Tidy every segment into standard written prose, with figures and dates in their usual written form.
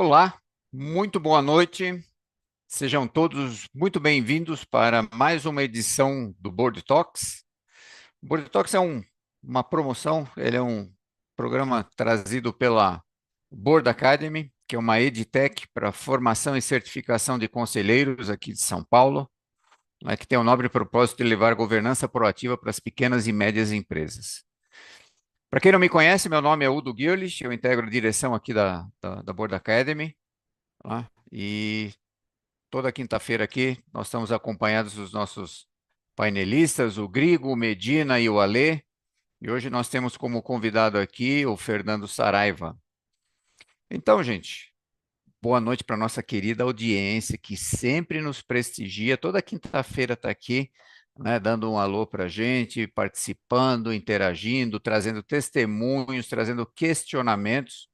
Olá, muito boa noite. Sejam todos muito bem-vindos para mais uma edição do Board Talks. O Board Talks é uma promoção, ele é um programa trazido pela Board Academy, que é uma edtech para formação e certificação de conselheiros aqui de São Paulo, né, que tem o nobre propósito de levar governança proativa para as pequenas e médias empresas. Para quem não me conhece, meu nome é Udo Girlich, eu integro a direção aqui da Board Academy, tá? E toda quinta-feira aqui nós estamos acompanhados dos nossos painelistas, o Grigo, o Medina e o Alê. E hoje nós temos como convidado aqui o Fernando Saraiva. Então, gente, boa noite para nossa querida audiência que sempre nos prestigia. Toda quinta-feira está aqui, né, dando um alô para a gente, participando, interagindo, trazendo testemunhos, trazendo questionamentos,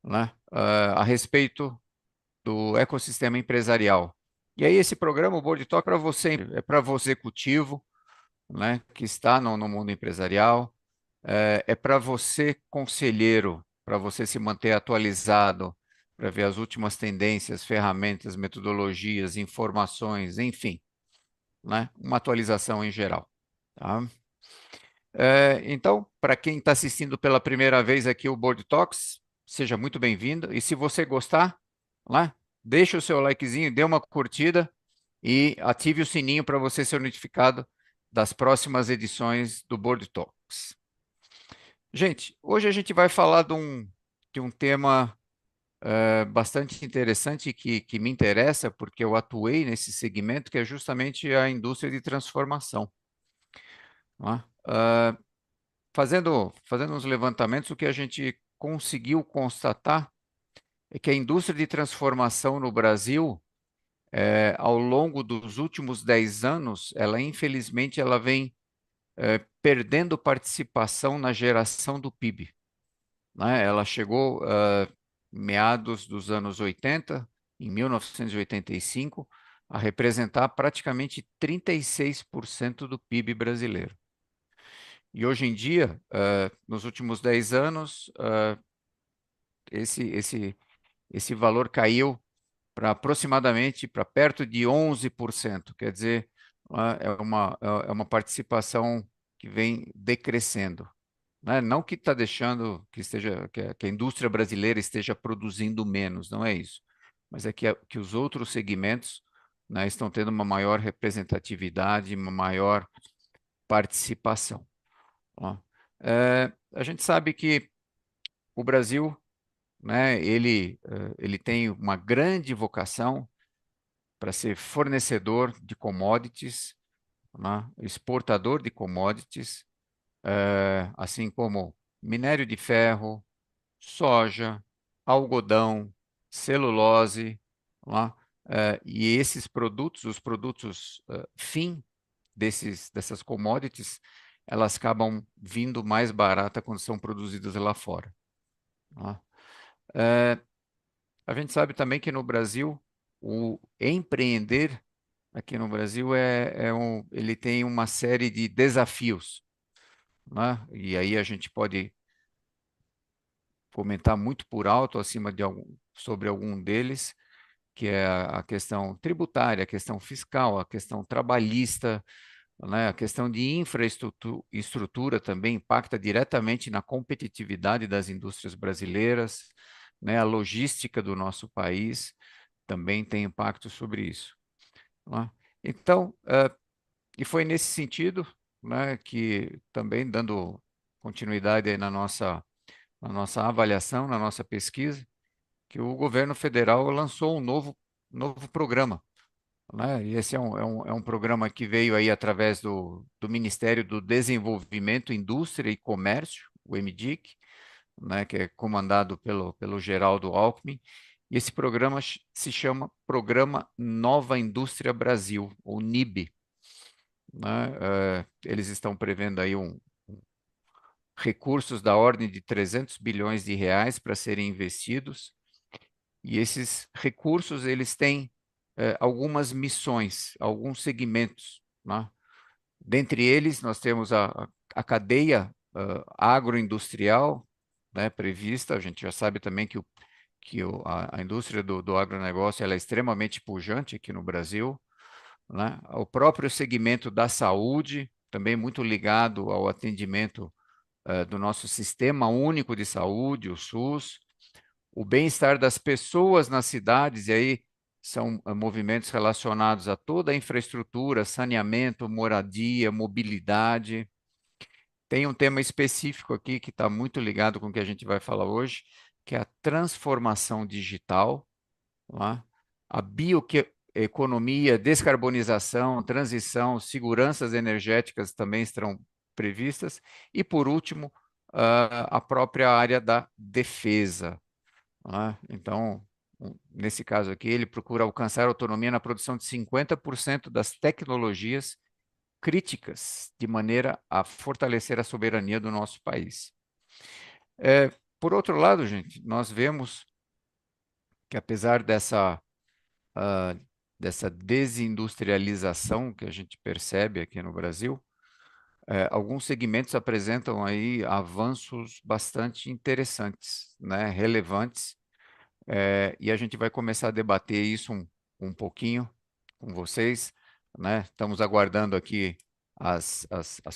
né, a respeito do ecossistema empresarial. E aí esse programa, o Board Talk, para você, é para você executivo, né, que está no mundo empresarial, é para você conselheiro, para você se manter atualizado, para ver as últimas tendências, ferramentas, metodologias, informações, enfim, né, uma atualização em geral. Tá? Então, para quem está assistindo pela primeira vez aqui o Board Talks, seja muito bem-vindo. E se você gostar, lá, deixa o seu likezinho, dê uma curtida e ative o sininho para você ser notificado das próximas edições do Board Talks. Gente, hoje a gente vai falar de um tema bastante interessante que me interessa, porque eu atuei nesse segmento, que é justamente a indústria de transformação. Né? Fazendo uns levantamentos, o que a gente conseguiu constatar é que a indústria de transformação no Brasil, ao longo dos últimos 10 anos, ela infelizmente ela vem perdendo participação na geração do PIB. Né? Ela chegou meados dos anos 80, em 1985, a representar praticamente 36% do PIB brasileiro. E hoje em dia, nos últimos 10 anos, esse valor caiu para aproximadamente para perto de 11%. Quer dizer, é uma participação que vem decrescendo. Né? Não que está deixando que a indústria brasileira esteja produzindo menos, não é isso. Mas é que os outros segmentos, né, estão tendo uma maior representatividade, uma maior participação. Ó. A gente sabe que o Brasil, né, ele tem uma grande vocação para ser fornecedor de commodities, né, exportador de commodities, assim como minério de ferro, soja, algodão, celulose, né, e esses produtos, os produtos fim dessas commodities, elas acabam vindo mais barata quando são produzidas lá fora. Né? A gente sabe também que no Brasil, o empreender aqui no Brasil ele tem uma série de desafios, né? E aí a gente pode comentar muito por alto sobre algum deles, que é a questão tributária, a questão fiscal, a questão trabalhista, né? A questão de infraestrutura também impacta diretamente na competitividade das indústrias brasileiras, né? A logística do nosso país também tem impacto sobre isso. Né? Então, e foi nesse sentido, né, que também dando continuidade aí na nossa avaliação, na nossa pesquisa, que o governo federal lançou um novo programa. Né? E esse é um programa que veio aí através do Ministério do Desenvolvimento, Indústria e Comércio, o MDIC, né, que é comandado pelo Geraldo Alckmin, e esse programa se chama Programa Nova Indústria Brasil, ou NIB. Né? Eles estão prevendo aí recursos da ordem de 300 bilhões de reais para serem investidos, e esses recursos eles têm algumas missões, alguns segmentos. Né? Dentre eles, nós temos a cadeia agroindustrial, né, prevista. A gente já sabe também que que a indústria do agronegócio ela é extremamente pujante aqui no Brasil, né? O próprio segmento da saúde, também muito ligado ao atendimento do nosso Sistema Único de Saúde, o SUS, o bem-estar das pessoas nas cidades, e aí são movimentos relacionados a toda a infraestrutura, saneamento, moradia, mobilidade. Tem um tema específico aqui que está muito ligado com o que a gente vai falar hoje, que é a transformação digital, tá? A bioeconomia, descarbonização, transição, seguranças energéticas também estarão previstas. E, por último, a própria área da defesa. Tá? Então, nesse caso aqui, ele procura alcançar autonomia na produção de 50% das tecnologias críticas, de maneira a fortalecer a soberania do nosso país. Por outro lado, gente, nós vemos que apesar ah, dessa desindustrialização que a gente percebe aqui no Brasil, alguns segmentos apresentam aí avanços bastante interessantes, né, relevantes, e a gente vai começar a debater isso um pouquinho com vocês, né? Estamos aguardando aqui as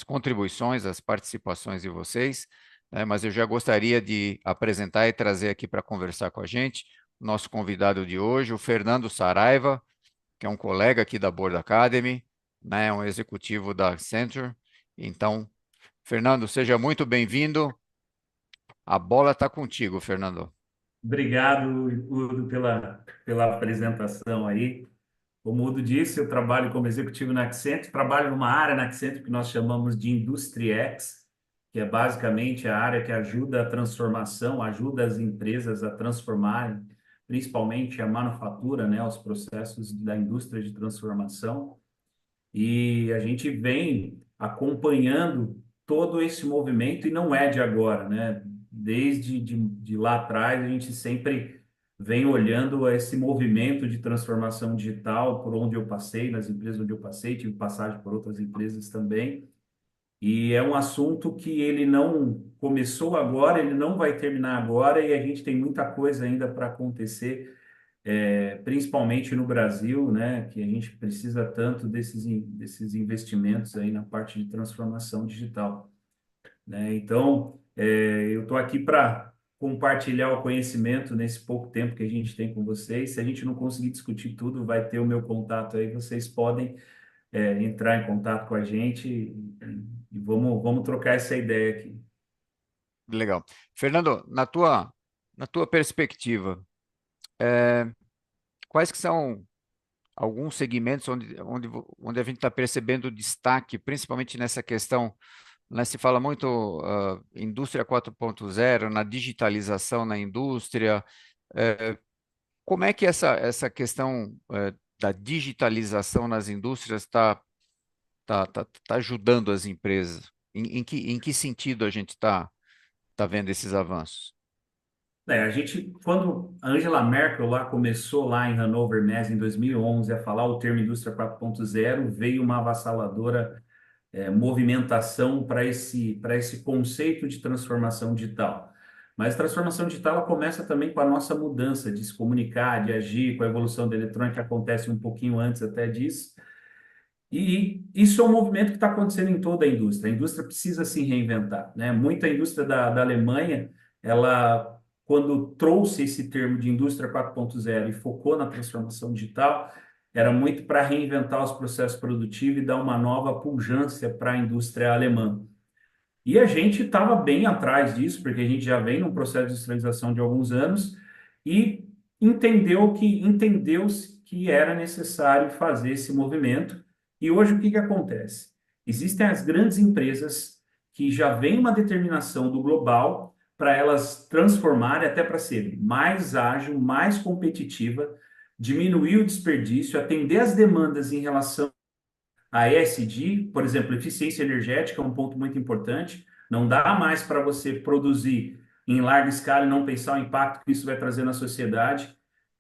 contribuições, as participações de vocês, né? Mas eu já gostaria de apresentar e trazer aqui para conversar com a gente o nosso convidado de hoje, o Fernando Saraiva, que é um colega aqui da Board Academy, né? Um executivo da Accenture. Então, Fernando, seja muito bem-vindo. A bola está contigo, Fernando. Obrigado, Udo, pela apresentação aí. Como o Udo disse, eu trabalho como executivo na Accenture, trabalho numa área na Accenture que nós chamamos de Industry X, que é basicamente a área que ajuda a transformação, ajuda as empresas a transformarem, principalmente a manufatura, né, os processos da indústria de transformação. E a gente vem acompanhando todo esse movimento e não é de agora, né? De lá atrás, a gente sempre vem olhando esse movimento de transformação digital por onde eu passei, nas empresas onde eu passei, tive passagem por outras empresas também. E é um assunto que ele não começou agora, ele não vai terminar agora, e a gente tem muita coisa ainda para acontecer, principalmente no Brasil, né, que a gente precisa tanto desses investimentos aí na parte de transformação digital, né? Então, eu estou aqui para compartilhar o conhecimento nesse pouco tempo que a gente tem com vocês. Se a gente não conseguir discutir tudo, vai ter o meu contato aí, vocês podem, entrar em contato com a gente e vamos trocar essa ideia aqui. Legal. Fernando, na tua perspectiva, quais que são alguns segmentos onde a gente está percebendo destaque, principalmente nessa questão, né, se fala muito indústria 4.0, na digitalização na indústria, como é que essa questão da digitalização nas indústrias está ajudando as empresas? Em que sentido a gente tá vendo esses avanços? A gente, quando a Angela Merkel lá começou lá em Hannover Messe em 2011 a falar o termo indústria 4.0, veio uma avassaladora movimentação para esse conceito de transformação digital. Mas transformação digital ela começa também com a nossa mudança de se comunicar, de agir, com a evolução da eletrônica que acontece um pouquinho antes até disso. E isso é um movimento que está acontecendo em toda a indústria. A indústria precisa se reinventar, né? Muita indústria da Alemanha, ela, quando trouxe esse termo de indústria 4.0 e focou na transformação digital, era muito para reinventar os processos produtivos e dar uma nova pujança para a indústria alemã. E a gente estava bem atrás disso, porque a gente já vem num processo de industrialização de alguns anos e entendeu-se que era necessário fazer esse movimento. E hoje o que acontece? Existem as grandes empresas que já vem uma determinação do global para elas transformarem até para ser mais ágil, mais competitiva, diminuir o desperdício, atender as demandas em relação a ESG, por exemplo, eficiência energética é um ponto muito importante. Não dá mais para você produzir em larga escala e não pensar o impacto que isso vai trazer na sociedade,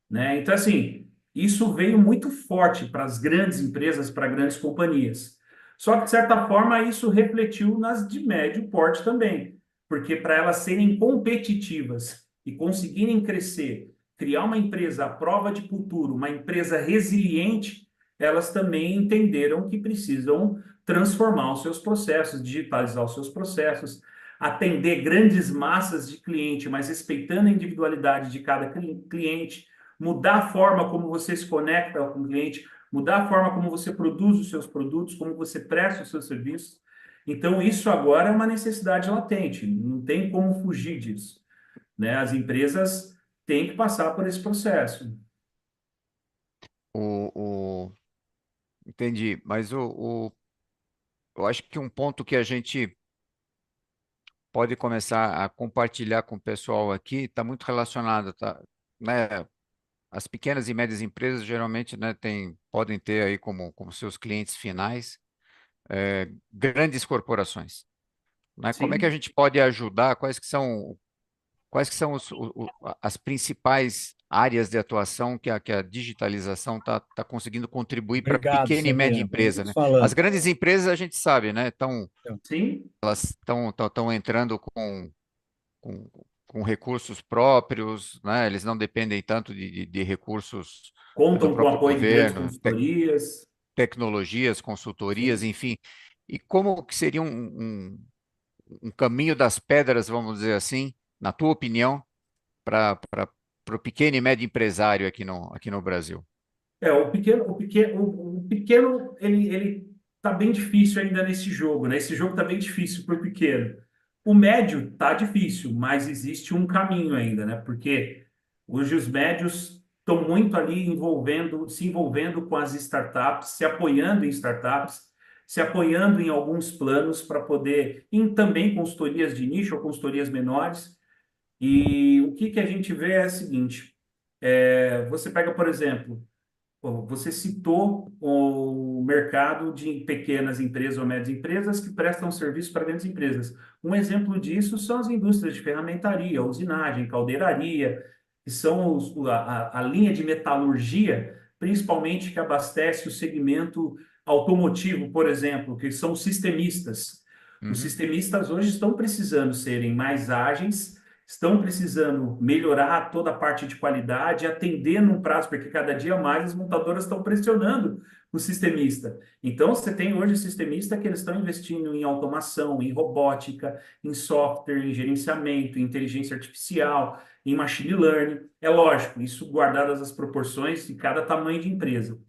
né? Então, assim, isso veio muito forte para as grandes empresas, para grandes companhias. Só que, de certa forma, isso refletiu nas de médio porte também, porque para elas serem competitivas e conseguirem crescer criar uma empresa à prova de futuro, uma empresa resiliente, elas também entenderam que precisam transformar os seus processos, digitalizar os seus processos, atender grandes massas de cliente, mas respeitando a individualidade de cada cliente, mudar a forma como você se conecta com o cliente, mudar a forma como você produz os seus produtos, como você presta os seus serviços. Então, isso agora é uma necessidade latente, não tem como fugir disso, né? As empresas têm que passar por esse processo. O, entendi, mas eu acho que um ponto que a gente pode começar a compartilhar com o pessoal aqui está muito relacionado, tá, né? As pequenas e médias empresas geralmente, né, podem ter aí como seus clientes finais grandes corporações, né? Como é que a Sim, gente pode ajudar? Quais que são as principais áreas de atuação que a digitalização está conseguindo contribuir para a Obrigado, pequena e média Samir. empresa, Vamos né? As falando. grandes empresas a gente sabe, né? sim, Elas estão entrando com, com recursos próprios, né? Eles não dependem tanto de recursos do contam com o próprio apoio de grandes governo, consultorias. tecnologias, consultorias, Sim. enfim. E como que seria um caminho das pedras, vamos dizer assim, na tua opinião, para o pequeno e médio empresário aqui no Brasil? O pequeno, ele tá bem difícil ainda nesse jogo, né? Esse jogo tá bem difícil para o pequeno. O médio tá difícil, mas existe um caminho ainda, né? Porque hoje os médios estão muito ali se envolvendo com as startups, se apoiando em startups, se apoiando em alguns planos para poder, em também consultorias de nicho ou consultorias menores. E o que a gente vê é o seguinte: você pega, por exemplo, bom, você citou o mercado de pequenas empresas ou médias empresas que prestam serviço para grandes empresas. Um exemplo disso são as indústrias de ferramentaria, usinagem, caldeiraria, que são a linha de metalurgia, principalmente que abastece o segmento automotivo, por exemplo, que são os sistemistas. Os Uhum, sistemistas hoje estão precisando serem mais ágeis, estão precisando melhorar toda a parte de qualidade, atender num prazo, porque cada dia mais as montadoras estão pressionando o sistemista. Então, você tem hoje sistemista que eles estão investindo em automação, em robótica, em software, em gerenciamento, em inteligência artificial, em machine learning. É lógico, isso guardadas as proporções de cada tamanho de empresa.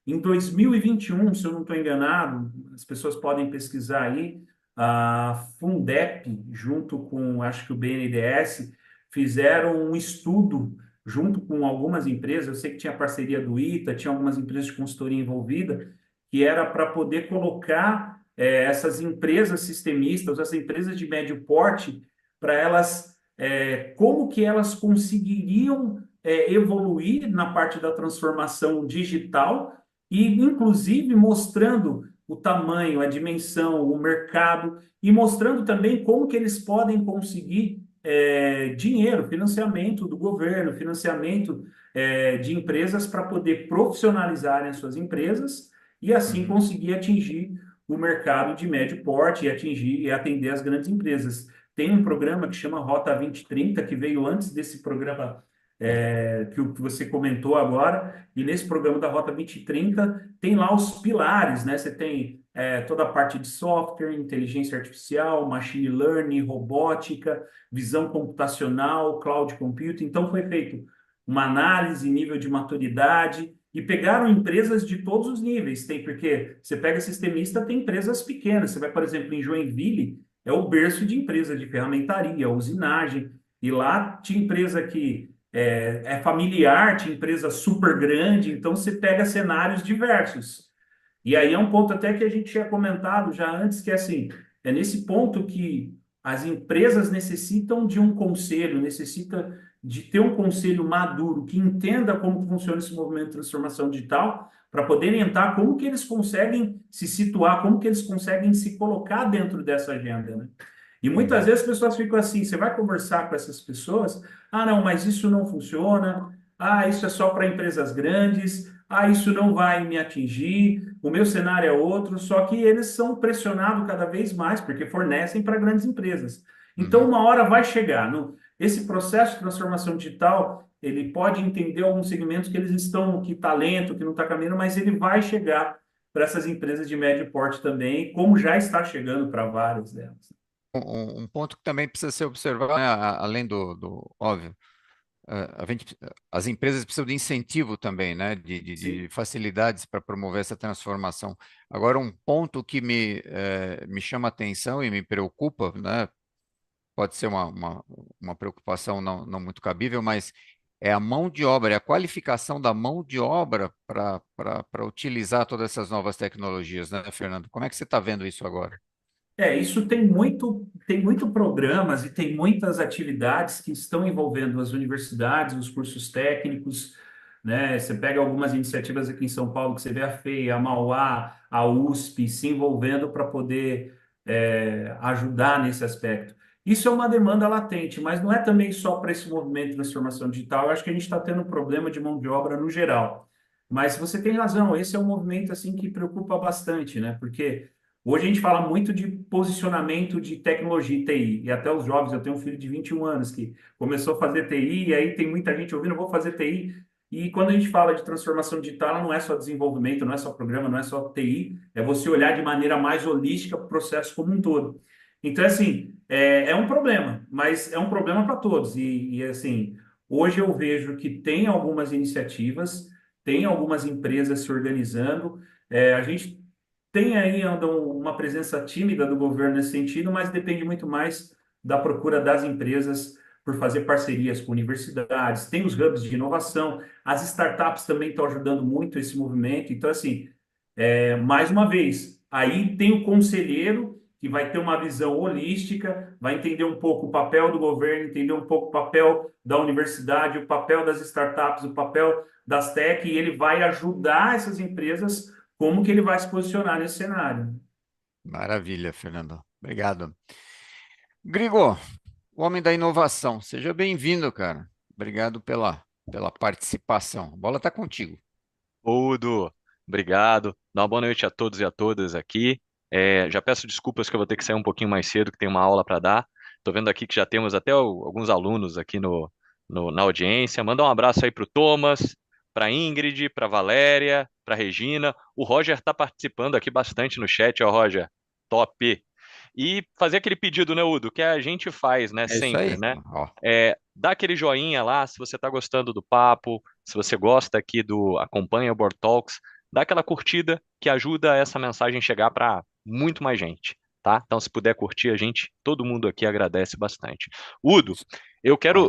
Em 2021, se eu não estou enganado, as pessoas podem pesquisar aí, a Fundep, junto com, acho que o BNDES, fizeram um estudo junto com algumas empresas, eu sei que tinha parceria do ITA, tinha algumas empresas de consultoria envolvida, que era para poder colocar essas empresas sistemistas, essas empresas de médio porte, para elas, como que elas conseguiriam evoluir na parte da transformação digital e, inclusive, mostrando o tamanho, a dimensão, o mercado e mostrando também como que eles podem conseguir dinheiro, financiamento do governo, financiamento de empresas para poder profissionalizarem as suas empresas e assim uhum. conseguir atingir o mercado de médio porte e atingir e atender as grandes empresas. Tem um programa que chama Rota 2030, que veio antes desse programa que você comentou agora, e nesse programa da Rota 2030 tem lá os pilares, né? Você tem toda a parte de software, inteligência artificial, machine learning, robótica, visão computacional, cloud computing. Então foi feito uma análise, nível de maturidade, e pegaram empresas de todos os níveis. Tem, porque você pega sistemista, tem empresas pequenas. Você vai, por exemplo, em Joinville, é o berço de empresa de ferramentaria, usinagem, e lá tinha empresa que familiar, tinha empresa super grande, então você pega cenários diversos. E aí é um ponto até que a gente tinha comentado já antes, que é assim, é nesse ponto que as empresas necessitam de um conselho, necessita de ter um conselho maduro que entenda como funciona esse movimento de transformação digital, para poder orientar como que eles conseguem se situar, como que eles conseguem se colocar dentro dessa agenda, né? E muitas Uhum. vezes as pessoas ficam assim, você vai conversar com essas pessoas, ah, não, mas isso não funciona, ah, isso é só para empresas grandes, ah, isso não vai me atingir, o meu cenário é outro, só que eles são pressionados cada vez mais, porque fornecem para grandes empresas. Então, Uhum. uma hora vai chegar. Não, esse processo de transformação digital, ele pode entender alguns segmentos que eles estão, que está lento, que não está caminhando, mas ele vai chegar para essas empresas de médio porte também, como já está chegando para várias delas. Um ponto que também precisa ser observado, né, além do óbvio, as empresas precisam de incentivo também, né, de Sim. facilidades para promover essa transformação. Agora, um ponto que me chama a atenção e me preocupa, né, pode ser uma preocupação não muito cabível, mas é a mão de obra, é a qualificação da mão de obra para utilizar todas essas novas tecnologias, né, Fernando? Como é que você está vendo isso agora? Isso tem muito programas e tem muitas atividades que estão envolvendo as universidades, os cursos técnicos, né? Você pega algumas iniciativas aqui em São Paulo que você vê a FEI, a Mauá, a USP se envolvendo para poder ajudar nesse aspecto. Isso é uma demanda latente, mas não é também só para esse movimento de transformação digital. Eu acho que a gente está tendo um problema de mão de obra no geral. Mas você tem razão, esse é um movimento assim que preocupa bastante, né? Porque hoje a gente fala muito de posicionamento de tecnologia e TI, e até os jovens, eu tenho um filho de 21 anos que começou a fazer TI, e aí tem muita gente ouvindo, eu vou fazer TI, e quando a gente fala de transformação digital, não é só desenvolvimento, não é só programa, não é só TI, é você olhar de maneira mais holística para o processo como um todo. Então, assim, é um problema, mas é um problema para todos, assim, hoje eu vejo que tem algumas iniciativas, tem algumas empresas se organizando, a gente tem aí ainda uma presença tímida do governo nesse sentido, mas depende muito mais da procura das empresas por fazer parcerias com universidades, tem os hubs de inovação, as startups também estão ajudando muito esse movimento. Então, assim, mais uma vez, aí tem o conselheiro que vai ter uma visão holística, vai entender um pouco o papel do governo, entender um pouco o papel da universidade, o papel das startups, o papel das tech, e ele vai ajudar essas empresas como que ele vai se posicionar nesse cenário. Maravilha, Fernando. Obrigado. Grigo, o homem da inovação, seja bem-vindo, cara. Obrigado pela participação. A bola está contigo. Udo, obrigado. Dá uma boa noite a todos e a todas aqui. Já peço desculpas que eu vou ter que sair um pouquinho mais cedo, que tem uma aula para dar. Estou vendo aqui que já temos até alguns alunos aqui na audiência. Manda um abraço aí para o Thomas, para Ingrid, para Valéria, para Regina. O Roger está participando aqui bastante no chat, ó, Roger. Top. E fazer aquele pedido, né, Udo, que a gente faz, né, É isso sempre, aí. né? Ó, Dá aquele joinha lá se você está gostando do papo, se você gosta aqui do Acompanha o Board Talks, dá aquela curtida que ajuda essa mensagem chegar para muito mais gente, tá? Então, se puder curtir a gente, todo mundo aqui agradece bastante. Udo, fala.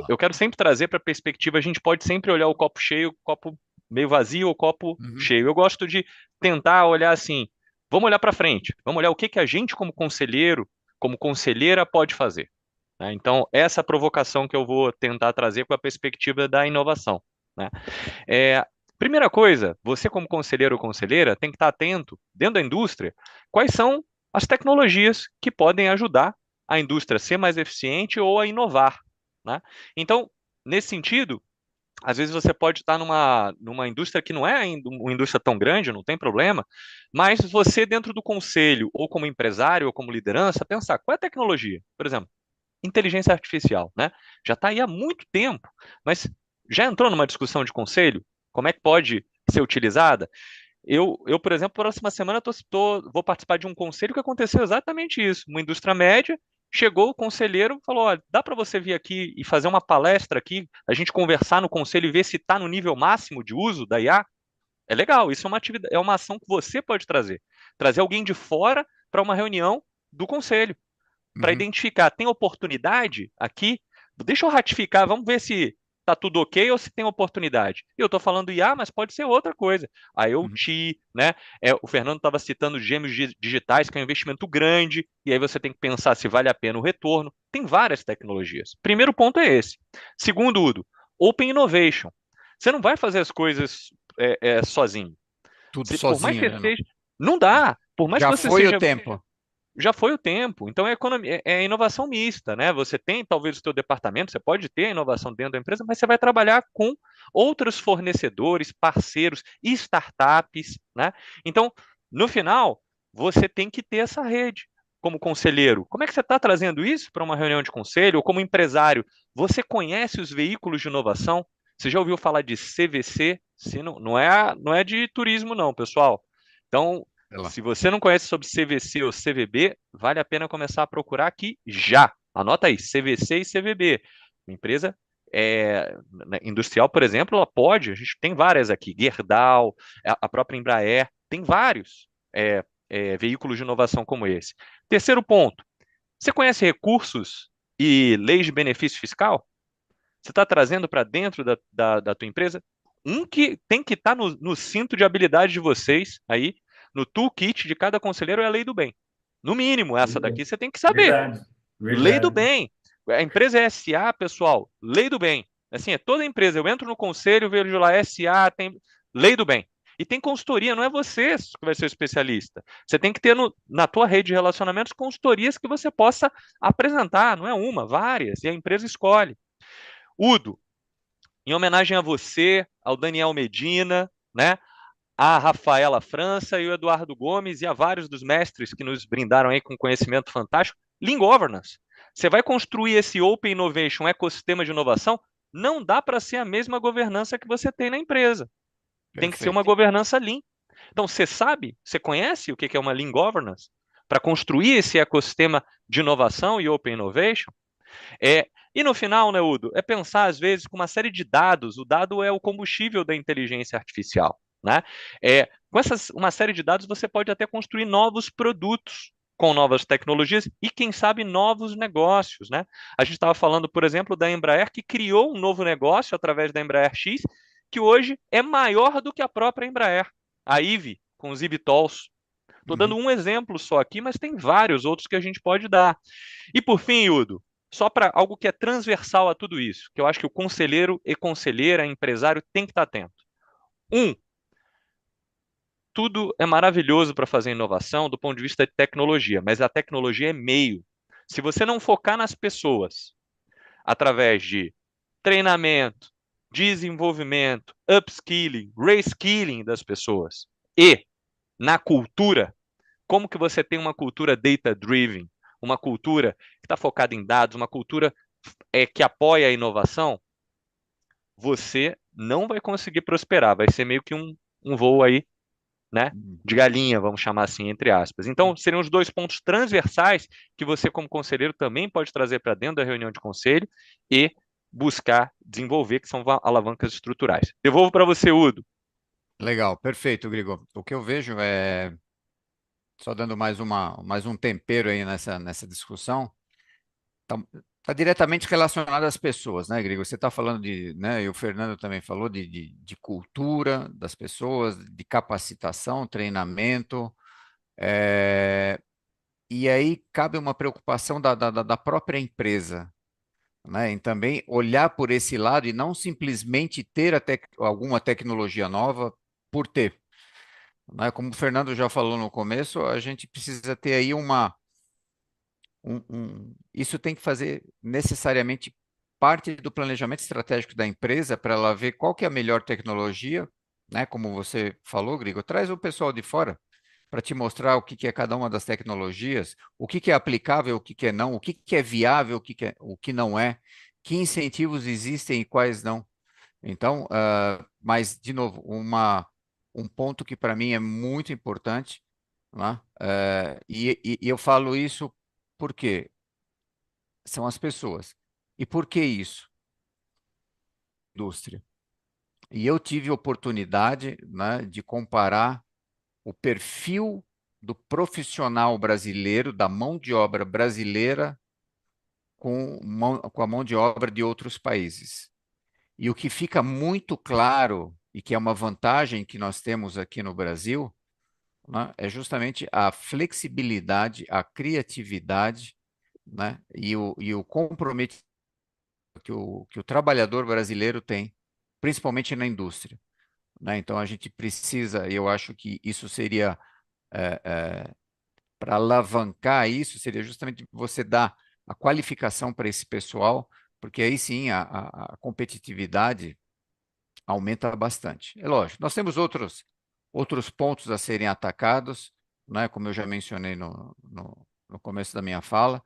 eu quero sempre trazer para a perspectiva, a gente pode sempre olhar o copo cheio, copo meio vazio ou copo Uhum. cheio. Eu gosto de tentar olhar assim, vamos olhar para frente, vamos olhar o que que a gente como conselheiro, como conselheira pode fazer, né? Então, essa provocação que eu vou tentar trazer com a perspectiva da inovação, né? É, Primeira coisa, você como conselheiro ou conselheira tem que estar atento, dentro da indústria, quais são as tecnologias que podem ajudar a indústria a ser mais eficiente ou a inovar, né? Então, nesse sentido, às vezes você pode estar numa indústria que não é ainda uma indústria tão grande, não tem problema, mas você dentro do conselho, ou como empresário, ou como liderança, pensar qual é a tecnologia? Por exemplo, inteligência artificial, né? Já está aí há muito tempo, mas já entrou numa discussão de conselho? Como é que pode ser utilizada? Por exemplo, próxima semana vou participar de um conselho que aconteceu exatamente isso. Uma indústria média, chegou o conselheiro e falou: olha, dá para você vir aqui e fazer uma palestra aqui, a gente conversar no conselho e ver se está no nível máximo de uso da IA? É legal, isso é uma atividade, é uma ação que você pode trazer. Trazer alguém de fora para uma reunião do conselho para Uhum. identificar, tem oportunidade aqui? Deixa eu ratificar, vamos ver se está tudo ok ou se tem oportunidade. Eu estou falando IA, mas pode ser outra coisa. A Uhum. IoT, né? O Fernando estava citando gêmeos digitais, que é um investimento grande, e aí você tem que pensar se vale a pena o retorno. Tem várias tecnologias. Primeiro ponto é esse. Segundo, Udo, Open Innovation. Você não vai fazer as coisas sozinho. Tudo Por mais sozinho, que né? você Não. seja. Não dá. Por mais que Já você foi o seja tempo. já foi o tempo. Então é, economia, é inovação mista, né? Você tem talvez o seu departamento, você pode ter a inovação dentro da empresa, mas você vai trabalhar com outros fornecedores, parceiros, startups, né? Então, no final, você tem que ter essa rede. como conselheiro, como é que você está trazendo isso para uma reunião de conselho? Ou como empresário, você conhece os veículos de inovação? Você já ouviu falar de CVC? Se não, não é de turismo, não, pessoal. Então, Sei lá. se você não conhece sobre CVC ou CVB, vale a pena começar a procurar aqui já. Anota aí, CVC e CVB. Uma empresa industrial, por exemplo, ela pode, a gente tem várias aqui, Gerdau, a própria Embraer, tem vários veículos de inovação como esse. Terceiro ponto, você conhece recursos e leis de benefício fiscal? Você está trazendo para dentro da tua empresa? Um que tem que estar no cinto de habilidade de vocês, aí, no toolkit de cada conselheiro, é a lei do bem. No mínimo, essa daqui você tem que saber. Verdade, Lei do verdade. bem. A empresa é SA, pessoal, lei do bem. Assim, é toda empresa. Eu entro no conselho, vejo lá SA, tem lei do bem. E tem consultoria, não é você que vai ser o especialista. Você tem que ter na tua rede de relacionamentos consultorias que você possa apresentar, não é uma, várias, e a empresa escolhe. Udo, em homenagem a você, ao Daniel Medina, né? A Rafaela França e o Eduardo Gomes e a vários dos mestres que nos brindaram aí com conhecimento fantástico. Lean Governance. Você vai construir esse Open Innovation, um ecossistema de inovação, não dá para ser a mesma governança que você tem na empresa. Tem que ser uma Perfeito. governança Lean. Então, você sabe, você conhece o que é uma Lean Governance? Para construir esse ecossistema de inovação e Open Innovation? E no final, né, Udo, é pensar, às vezes, com uma série de dados. O dado é o combustível da inteligência artificial. Né? Com uma série de dados, você pode até construir novos produtos com novas tecnologias e, quem sabe, novos negócios. Né? A gente estava falando, por exemplo, da Embraer, que criou um novo negócio através da Embraer X, que hoje é maior do que a própria Embraer, a IVE, com os eVTOLs. Estou dando Uhum. um exemplo só aqui, mas tem vários outros que a gente pode dar. E por fim, Udo, só para algo que é transversal a tudo isso, que eu acho que o conselheiro e conselheira, empresário, tem que estar atento. Um, tudo é maravilhoso para fazer inovação do ponto de vista de tecnologia, mas a tecnologia é meio. Se você não focar nas pessoas através de treinamento, desenvolvimento, upskilling, reskilling das pessoas e na cultura, como que você tem uma cultura data-driven, uma cultura que está focada em dados, uma cultura que apoia a inovação, você não vai conseguir prosperar. Vai ser meio que um voo aí, né? Uhum. De galinha, vamos chamar assim, entre aspas. Então, seriam os dois pontos transversais que você, como conselheiro, também pode trazer para dentro da reunião de conselho e buscar desenvolver, que são alavancas estruturais. Devolvo para você, Udo. Legal, perfeito, Grigor. O que eu vejo é, só dando mais um tempero aí nessa discussão, está diretamente relacionado às pessoas, né, Grigor? Você está falando de, né, e o Fernando também falou de cultura das pessoas, de capacitação, treinamento, é, e aí cabe uma preocupação da própria empresa, né, em também olhar por esse lado e não simplesmente ter alguma tecnologia nova por ter. Né? Como o Fernando já falou no começo, a gente precisa ter aí isso tem que fazer necessariamente parte do planejamento estratégico da empresa para ela ver qual que é a melhor tecnologia, né? Como você falou, Grigo, traz o pessoal de fora para te mostrar o que que é cada uma das tecnologias, o que que é aplicável, o que que é não, o que que é viável, o que não é, que incentivos existem e quais não. Então, mas, de novo, um ponto que para mim é muito importante, né? E eu falo isso porque são as pessoas. E por que isso? Indústria. E eu tive oportunidade, né, de comparar o perfil do profissional brasileiro, da mão de obra brasileira, com a mão de obra de outros países. E o que fica muito claro, e que é uma vantagem que nós temos aqui no Brasil, né, é justamente a flexibilidade, a criatividade, né, e o comprometimento que o trabalhador brasileiro tem, principalmente na indústria. Né? Então, a gente precisa, eu acho que isso seria, para alavancar isso, seria justamente você dar a qualificação para esse pessoal, porque aí sim a competitividade aumenta bastante. É lógico, nós temos outros pontos a serem atacados, né? Como eu já mencionei no começo da minha fala,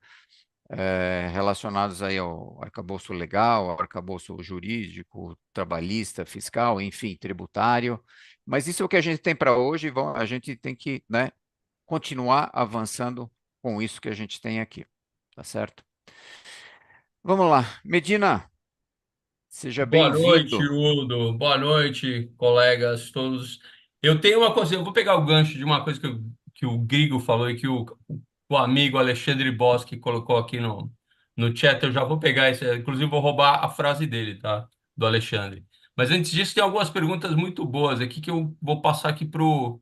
relacionados aí ao arcabouço legal, ao arcabouço jurídico, trabalhista, fiscal, enfim, tributário. Mas isso é o que a gente tem para hoje, a gente tem que, né, continuar avançando com isso que a gente tem aqui, tá certo? Vamos lá, Medina, seja Boa noite, bem-vindo. Udo. Boa noite, colegas todos. Eu tenho uma coisa, eu vou pegar o gancho de uma coisa que o Grigo falou e que o amigo Alexandre Boschi colocou aqui no chat. Eu já vou pegar isso, inclusive vou roubar a frase dele, tá? Do Alexandre. Mas antes disso, tem algumas perguntas muito boas aqui que eu vou passar aqui pro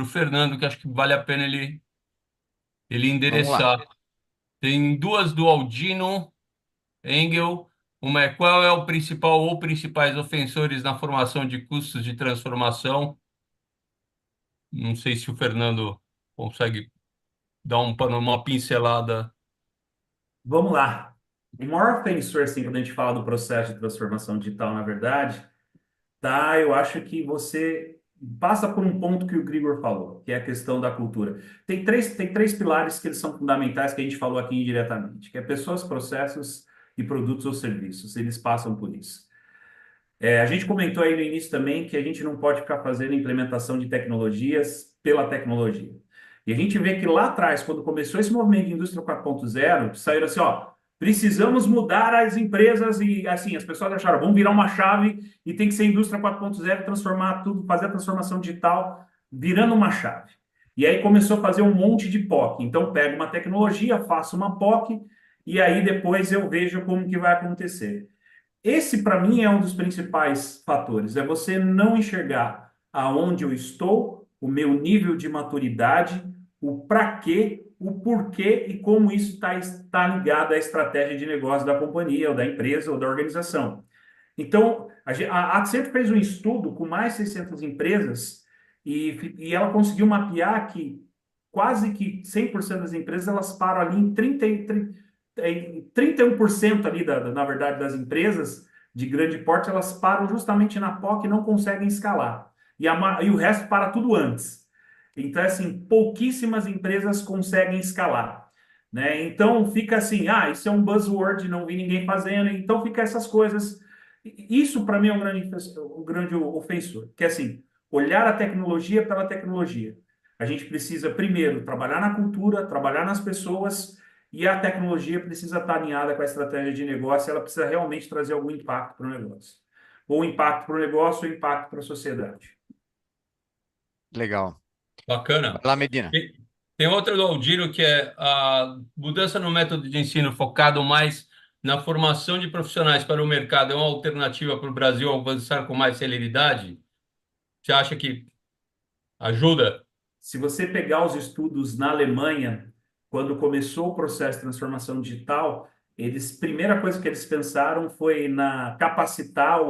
Fernando, que acho que vale a pena ele Vamos lá. endereçar. Tem duas do Aldino Engel. Uma é qual é o principal ou principais ofensores na formação de custos de transformação? Não sei se o Fernando consegue dar uma pincelada. Vamos lá. O maior ofensor, assim, quando a gente fala do processo de transformação digital, na verdade, tá? Eu acho que você passa por um ponto que o Grigor falou, que é a questão da cultura. Tem três pilares que eles são fundamentais que a gente falou aqui indiretamente, que é pessoas, processos e produtos ou serviços. Eles passam por isso. A gente comentou aí no início também que a gente não pode ficar fazendo implementação de tecnologias pela tecnologia. E a gente vê que lá atrás, quando começou esse movimento de indústria 4.0, saíram assim, ó, precisamos mudar as empresas e assim, as pessoas acharam, vamos virar uma chave e tem que ser indústria 4.0, transformar tudo, fazer a transformação digital virando uma chave. E aí começou a fazer um monte de POC. Então, pega uma tecnologia, faço uma POC e aí depois eu vejo como que vai acontecer. Esse, para mim, é um dos principais fatores. É você não enxergar aonde eu estou, o meu nível de maturidade, o para quê, o porquê e como isso está ligado à estratégia de negócio da companhia, ou da empresa, ou da organização. Então, a Accenture fez um estudo com mais de 600 empresas e ela conseguiu mapear que quase que 100% das empresas elas param ali em 31% ali, na verdade, das empresas de grande porte, elas param justamente na POC e não conseguem escalar. E o resto para tudo antes. Então, assim, pouquíssimas empresas conseguem escalar. Né? Então, fica assim, isso é um buzzword, não vi ninguém fazendo. Então, fica essas coisas. Isso, para mim, é um grande ofensor. Que é assim, olhar a tecnologia pela tecnologia. A gente precisa, primeiro, trabalhar na cultura, trabalhar nas pessoas, e a tecnologia precisa estar alinhada com a estratégia de negócio, ela precisa realmente trazer algum impacto para o negócio. Ou impacto para o negócio, ou impacto para a sociedade. Legal. Vai Bacana. lá, Medina. Tem outra do Aldino que é a mudança no método de ensino focado mais na formação de profissionais para o mercado é uma alternativa para o Brasil avançar com mais celeridade? Você acha que ajuda? Se você pegar os estudos na Alemanha, quando começou o processo de transformação digital, primeira coisa que eles pensaram foi na capacitar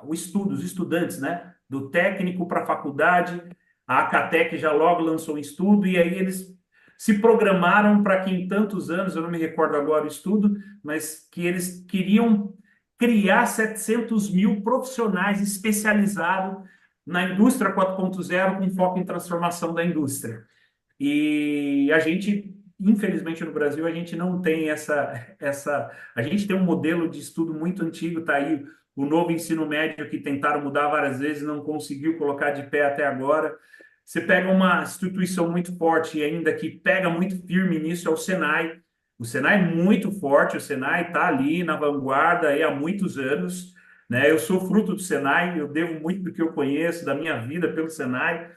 os estudantes, né? Do técnico para a faculdade, a Acatec já logo lançou um estudo, e aí eles se programaram para que em tantos anos, eu não me recordo agora o estudo, mas que eles queriam criar 700 mil profissionais especializados na indústria 4.0 com foco em transformação da indústria. E a gente, infelizmente no Brasil, a gente não tem a gente tem um modelo de estudo muito antigo, tá aí o novo ensino médio que tentaram mudar várias vezes, não conseguiu colocar de pé até agora. Você pega uma instituição muito forte e ainda que pega muito firme nisso, é o Senai. O Senai é muito forte, o Senai está ali na vanguarda aí há muitos anos, né? Eu sou fruto do Senai, eu devo muito do que eu conheço, da minha vida pelo Senai,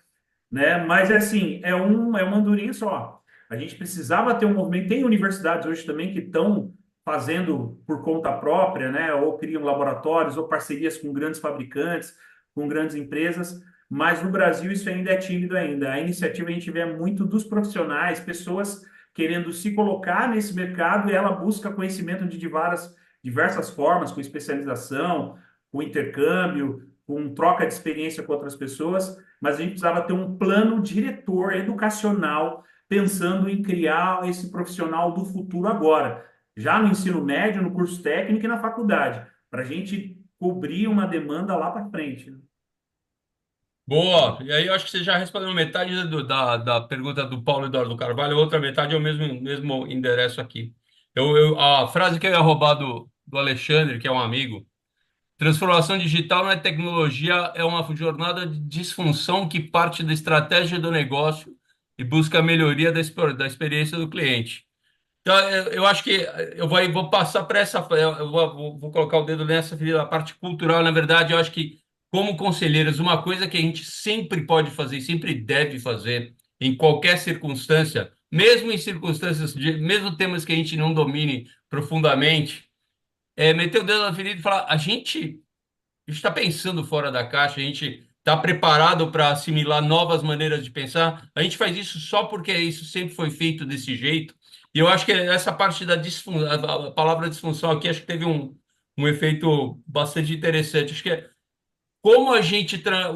né? Mas assim, é uma andorinha só. A gente precisava ter um movimento. Tem universidades hoje também que estão fazendo por conta própria, né? Ou criam laboratórios ou parcerias com grandes fabricantes, com grandes empresas. Mas no Brasil isso ainda é tímido ainda. A iniciativa a gente vê muito dos profissionais, pessoas querendo se colocar nesse mercado e ela busca conhecimento de diversas formas, com especialização, com intercâmbio, com troca de experiência com outras pessoas, mas a gente precisava ter um plano diretor educacional pensando em criar esse profissional do futuro agora, já no ensino médio, no curso técnico e na faculdade, para a gente cobrir uma demanda lá para frente. Boa. E aí eu acho que você já respondeu metade da pergunta do Paulo Eduardo Carvalho, a outra metade é o mesmo endereço aqui. A frase que eu ia roubar do Alexandre, que é um amigo: transformação digital não é tecnologia, é uma jornada de disfunção que parte da estratégia do negócio e busca a melhoria da experiência do cliente. Então, eu acho que vou passar para essa. Eu vou colocar o dedo nessa ferida, a parte cultural. Na verdade, eu acho que, como conselheiros, uma coisa que a gente sempre pode fazer, sempre deve fazer, em qualquer circunstância, mesmo em circunstâncias, mesmo temas que a gente não domine profundamente, é meter o dedo na ferida e falar: a gente está pensando fora da caixa, a gente está preparado para assimilar novas maneiras de pensar. A gente faz isso só porque isso sempre foi feito desse jeito. E eu acho que essa parte da disfunção, a palavra disfunção aqui, acho que teve um efeito bastante interessante. Acho que como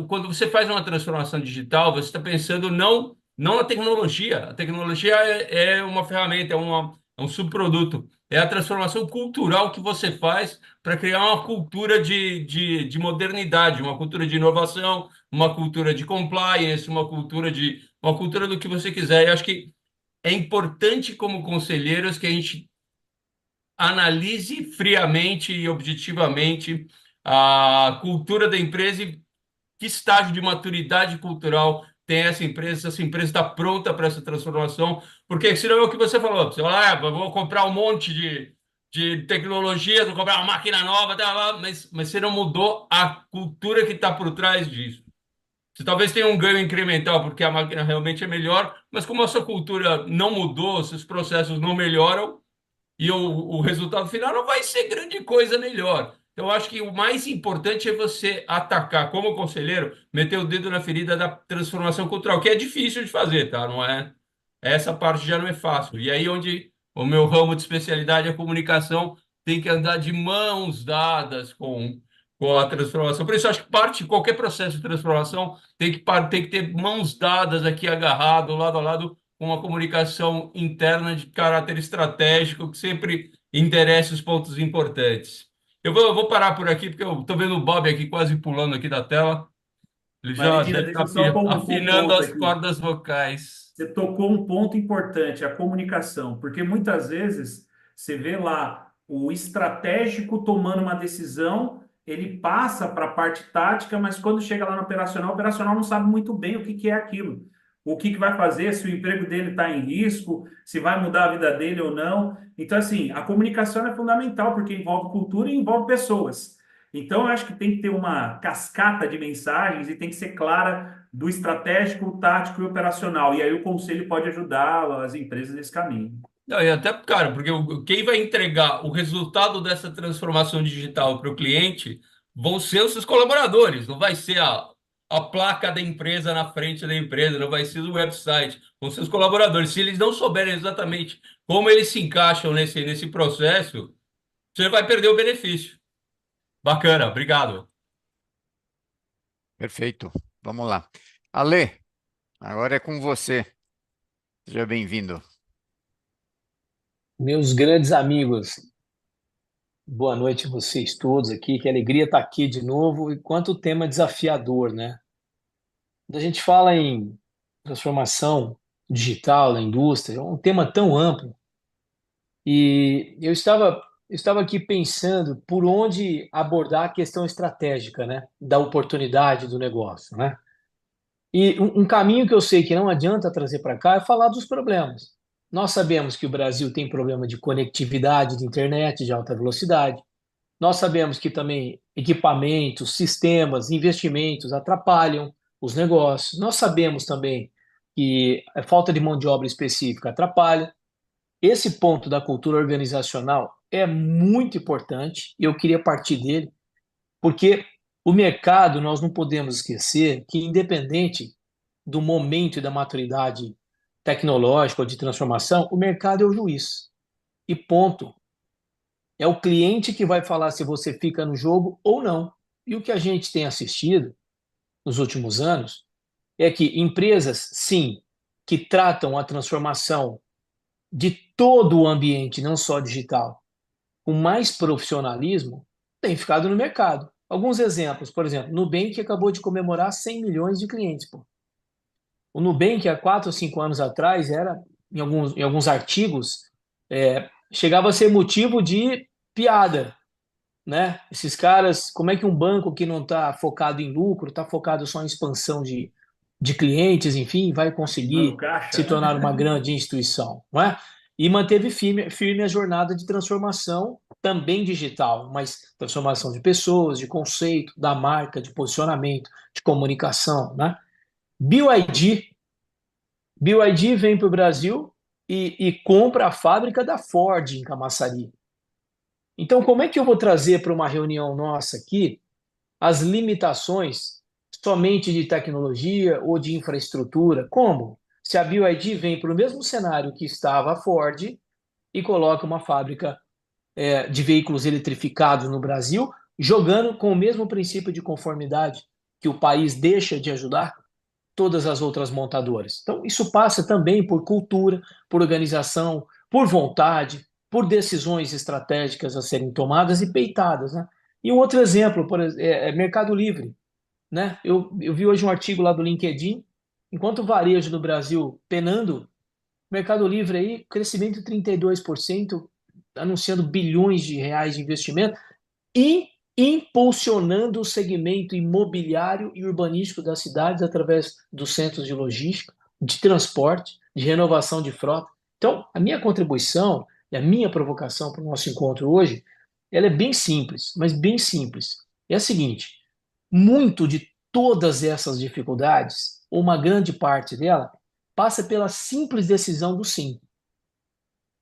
quando você faz uma transformação digital, você está pensando não na tecnologia. A tecnologia é uma ferramenta, é um subproduto. É a transformação cultural que você faz para criar uma cultura de modernidade, uma cultura de inovação, uma cultura de compliance, uma cultura do que você quiser. E acho que é importante, como conselheiros, que a gente analise friamente e objetivamente a cultura da empresa e que estágio de maturidade cultural tem essa empresa, se essa empresa está pronta para essa transformação, porque senão é o que você falou, você fala, vou comprar um monte de tecnologias, vou comprar uma máquina nova, mas você não mudou a cultura que está por trás disso. Você talvez tenha um ganho incremental, porque a máquina realmente é melhor, mas como a sua cultura não mudou, seus processos não melhoram, e o resultado final não vai ser grande coisa melhor. Então, eu acho que o mais importante é você atacar, como conselheiro, meter o dedo na ferida da transformação cultural, que é difícil de fazer, tá? Não é? Essa parte já não é fácil. E aí, onde o meu ramo de especialidade, a comunicação, tem que andar de mãos dadas com a transformação. Por isso, eu acho que qualquer processo de transformação tem que ter mãos dadas aqui, agarrado, lado a lado, com uma comunicação interna de caráter estratégico que sempre interessa os pontos importantes. Eu vou parar por aqui, porque eu estou vendo o Bob aqui quase pulando aqui da tela. Ele já Valentina, deve deixa estar eu só pôr um afinando ponto as aqui. cordas vocais. Você tocou um ponto importante, a comunicação, porque muitas vezes você vê lá o estratégico tomando uma decisão, ele passa para a parte tática, mas quando chega lá no operacional, o operacional não sabe muito bem o que que é aquilo. O que que vai fazer, se o emprego dele está em risco, se vai mudar a vida dele ou não. Então, assim, a comunicação é fundamental, porque envolve cultura e envolve pessoas. Então, eu acho que tem que ter uma cascata de mensagens e tem que ser clara do estratégico, tático e operacional. E aí o conselho pode ajudar as empresas nesse caminho. Não, e até, cara, porque quem vai entregar o resultado dessa transformação digital para o cliente vão ser os seus colaboradores, não vai ser a placa da empresa na frente da empresa, não vai ser o website, vão ser os colaboradores. Se eles não souberem exatamente como eles se encaixam nesse processo, você vai perder o benefício. Bacana, obrigado. Perfeito. Vamos lá. Ale, agora é com você. Seja bem-vindo. Meus grandes amigos, boa noite a vocês todos aqui. Que alegria estar aqui de novo. E quanto tema desafiador, né? Quando a gente fala em transformação digital da indústria, é um tema tão amplo. E eu estava aqui pensando por onde abordar a questão estratégica, né? Da oportunidade do negócio, né? E um caminho que eu sei que não adianta trazer para cá é falar dos problemas. Nós sabemos que o Brasil tem problema de conectividade de internet de alta velocidade. Nós sabemos que também equipamentos, sistemas, investimentos atrapalham os negócios. Nós sabemos também que a falta de mão de obra específica atrapalha. Esse ponto da cultura organizacional é muito importante e eu queria partir dele, porque o mercado, nós não podemos esquecer que, independente do momento e da maturidade tecnológica ou de transformação, o mercado é o juiz. E ponto. É o cliente que vai falar se você fica no jogo ou não. E o que a gente tem assistido nos últimos anos é que empresas, sim, que tratam a transformação de todo o ambiente, não só digital, com mais profissionalismo, têm ficado no mercado. Alguns exemplos, por exemplo, Nubank acabou de comemorar 100 milhões de clientes, pô. O Nubank, há 4 ou 5 anos atrás, era, em alguns artigos, chegava a ser motivo de piada, né? Esses caras, como é que um banco que não está focado em lucro, está focado só em expansão de clientes, enfim, vai Dando conseguir caixa, se tornar uma né? grande instituição, não é? E manteve firme a jornada de transformação também digital, mas transformação de pessoas, de conceito, da marca, de posicionamento, de comunicação, né? BYD, BYD vem para o Brasil e compra a fábrica da Ford em Camaçari. Então, como é que eu vou trazer para uma reunião nossa aqui as limitações somente de tecnologia ou de infraestrutura? Como? Se a BYD vem para o mesmo cenário que estava a Ford e coloca uma fábrica de veículos eletrificados no Brasil, jogando com o mesmo princípio de conformidade que o país deixa de ajudar todas as outras montadoras. Então, isso passa também por cultura, por organização, por vontade, por decisões estratégicas a serem tomadas e peitadas, né? E um outro exemplo, é Mercado Livre, né? Eu vi hoje um artigo lá do LinkedIn, enquanto o varejo no Brasil penando, Mercado Livre aí, crescimento de 32%, anunciando bilhões de reais de investimento e impulsionando o segmento imobiliário e urbanístico das cidades através dos centros de logística, de transporte, de renovação de frota. Então, a minha contribuição e a minha provocação para o nosso encontro hoje, ela é bem simples, mas bem simples. É a seguinte: muito de todas essas dificuldades, ou uma grande parte dela, passa pela simples decisão do sim,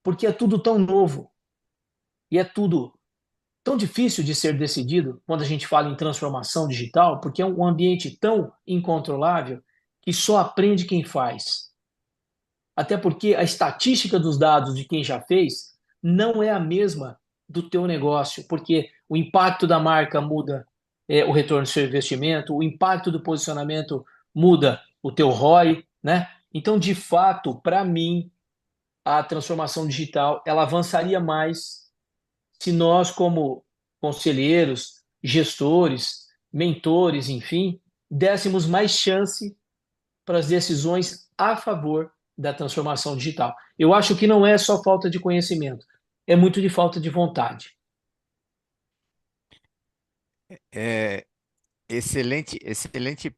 porque é tudo tão novo e é tudo tão difícil de ser decidido quando a gente fala em transformação digital, porque é um ambiente tão incontrolável que só aprende quem faz. Até porque a estatística dos dados de quem já fez não é a mesma do teu negócio, porque o impacto da marca muda o retorno do seu investimento, o impacto do posicionamento muda o teu ROI, né? Então, de fato, para mim, a transformação digital ela avançaria mais se nós, como conselheiros, gestores, mentores, enfim, dessemos mais chance para as decisões a favor da transformação digital. Eu acho que não é só falta de conhecimento, é muito de falta de vontade. É, excelente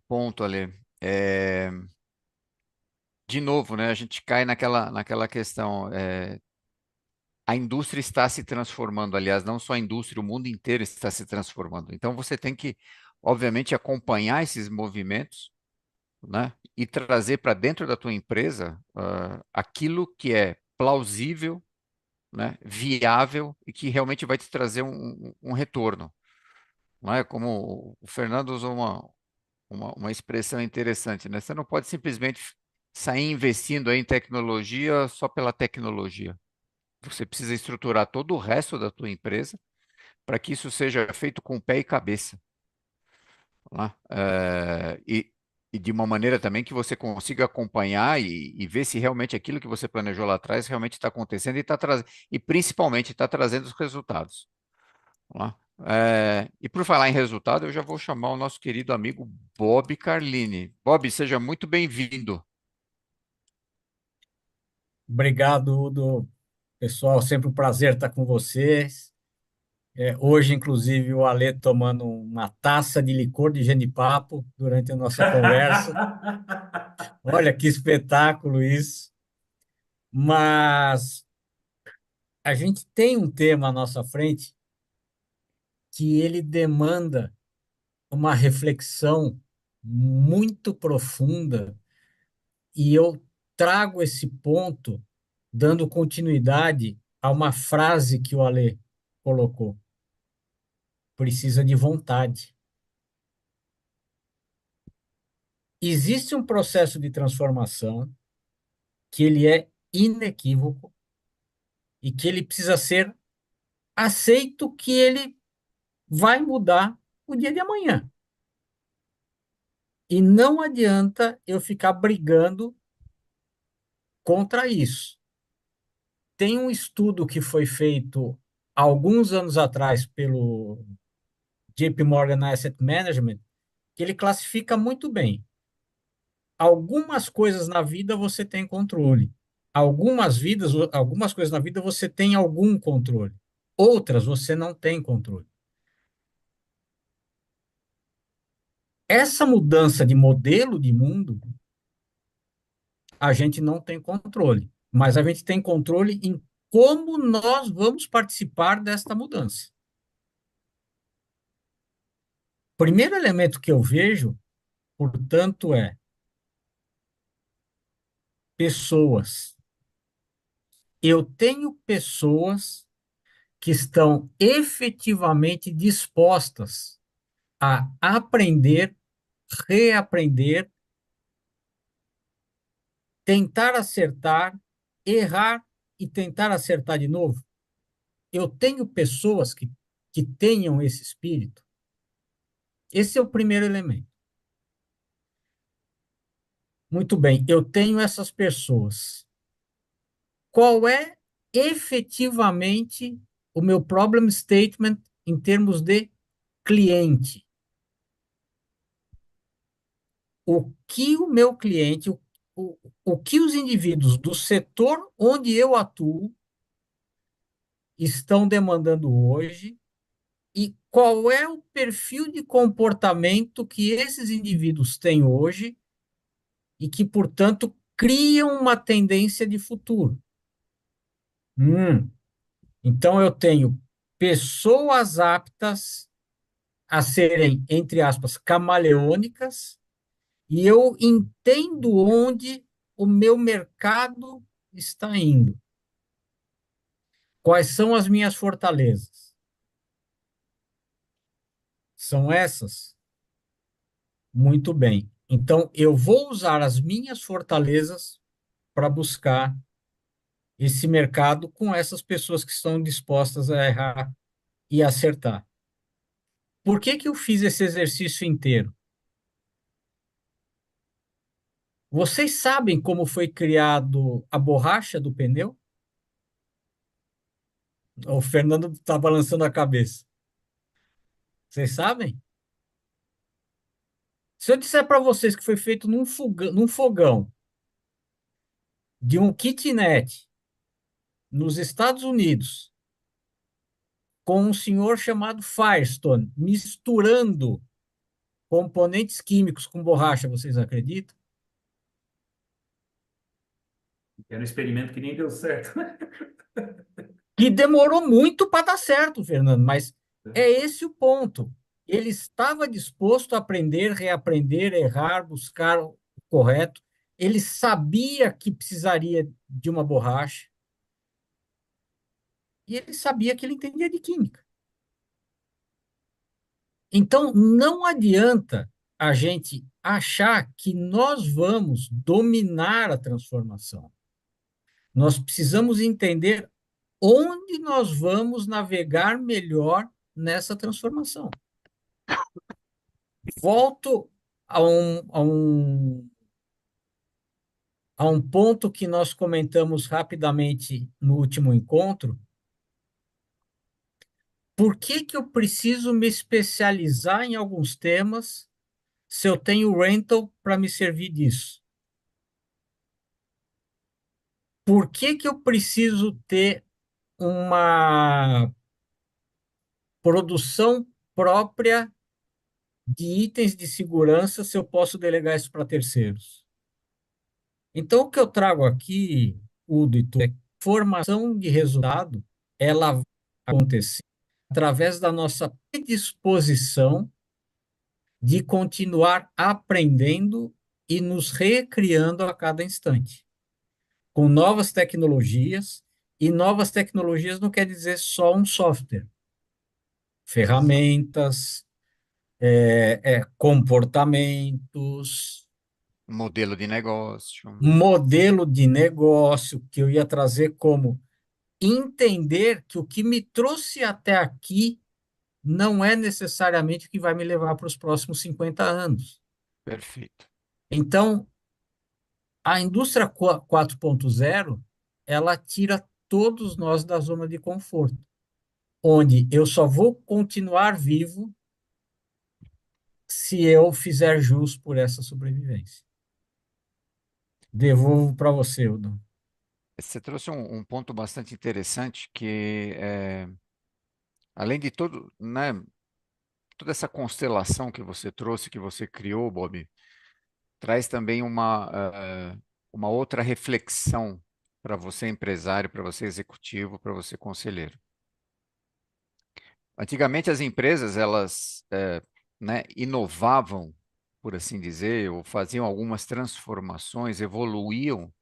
ponto, Ale. De novo, né, a gente cai naquela questão. A indústria está se transformando, aliás, não só a indústria, o mundo inteiro está se transformando. Então você tem que, obviamente, acompanhar esses movimentos, né, e trazer para dentro da tua empresa aquilo que é plausível, né, viável e que realmente vai te trazer um retorno. Não é como o Fernando usou uma expressão interessante, né? Você não pode simplesmente sair investindo aí em tecnologia só pela tecnologia. Você precisa estruturar todo o resto da tua empresa para que isso seja feito com pé e cabeça, né? E de uma maneira também que você consiga acompanhar e ver se realmente aquilo que você planejou lá atrás realmente está acontecendo e e principalmente está trazendo os resultados, né? E por falar em resultado, eu já vou chamar o nosso querido amigo Bob Carlini. Bob, seja muito bem-vindo. Obrigado, Udo. Pessoal, sempre um prazer estar com vocês. Hoje, inclusive, o Alê tomando uma taça de licor de genipapo durante a nossa conversa. Olha que espetáculo isso. Mas a gente tem um tema à nossa frente que ele demanda uma reflexão muito profunda e eu trago esse ponto dando continuidade a uma frase que o Alê colocou. Precisa de vontade. Existe um processo de transformação que ele é inequívoco e que ele precisa ser aceito que ele vai mudar o dia de amanhã. E não adianta eu ficar brigando contra isso. Tem um estudo que foi feito há alguns anos atrás pelo JP Morgan Asset Management, que ele classifica muito bem. Algumas coisas na vida você tem controle. Algumas coisas na vida você tem algum controle. Outras você não tem controle. Essa mudança de modelo de mundo, a gente não tem controle, mas a gente tem controle em como nós vamos participar desta mudança. O primeiro elemento que eu vejo, portanto, é pessoas. Eu tenho pessoas que estão efetivamente dispostas a aprender, reaprender, tentar acertar, errar e tentar acertar de novo. Eu tenho pessoas que tenham esse espírito. Esse é o primeiro elemento. Muito bem, eu tenho essas pessoas. Qual é efetivamente o meu problem statement em termos de cliente? O que o meu cliente, o que os indivíduos do setor onde eu atuo estão demandando hoje e qual é o perfil de comportamento que esses indivíduos têm hoje e que, portanto, criam uma tendência de futuro. Então, eu tenho pessoas aptas a serem, entre aspas, camaleônicas, e eu entendo onde o meu mercado está indo. Quais são as minhas fortalezas? São essas? Muito bem. Então, eu vou usar as minhas fortalezas para buscar esse mercado com essas pessoas que estão dispostas a errar e acertar. Por que que eu fiz esse exercício inteiro? Vocês sabem como foi criado a borracha do pneu? O Fernando está balançando a cabeça. Vocês sabem? Se eu disser para vocês que foi feito num fogão de um kitnet nos Estados Unidos, com um senhor chamado Firestone, misturando componentes químicos com borracha, vocês acreditam? Era um experimento que nem deu certo. Que demorou muito para dar certo, Fernando, mas é esse o ponto. Ele estava disposto a aprender, reaprender, errar, buscar o correto. Ele sabia que precisaria de uma borracha. E ele sabia que ele entendia de química. Então, não adianta a gente achar que nós vamos dominar a transformação. Nós precisamos entender onde nós vamos navegar melhor nessa transformação. Volto a um ponto que nós comentamos rapidamente no último encontro. Por que que eu preciso me especializar em alguns temas se eu tenho rental para me servir disso? Por que que eu preciso ter uma produção própria de itens de segurança se eu posso delegar isso para terceiros? Então, o que eu trago aqui, Udo e tu, é que formação de resultado, ela vai acontecer através da nossa predisposição de continuar aprendendo e nos recriando a cada instante, com novas tecnologias, e novas tecnologias não quer dizer só um software, ferramentas, comportamentos, Modelo de negócio. modelo de negócio, que eu ia trazer como entender que o que me trouxe até aqui não é necessariamente o que vai me levar para os próximos 50 anos. Perfeito. Então, a indústria 4.0, ela tira todos nós da zona de conforto, onde eu só vou continuar vivo se eu fizer jus por essa sobrevivência. Devolvo para você, Udo. Você trouxe um ponto bastante interessante que, além de todo, né, toda essa constelação que você trouxe, que você criou, Bob, traz também uma outra reflexão para você empresário, para você executivo, para você conselheiro. Antigamente as empresas elas né, inovavam, por assim dizer, ou faziam algumas transformações, evoluíam,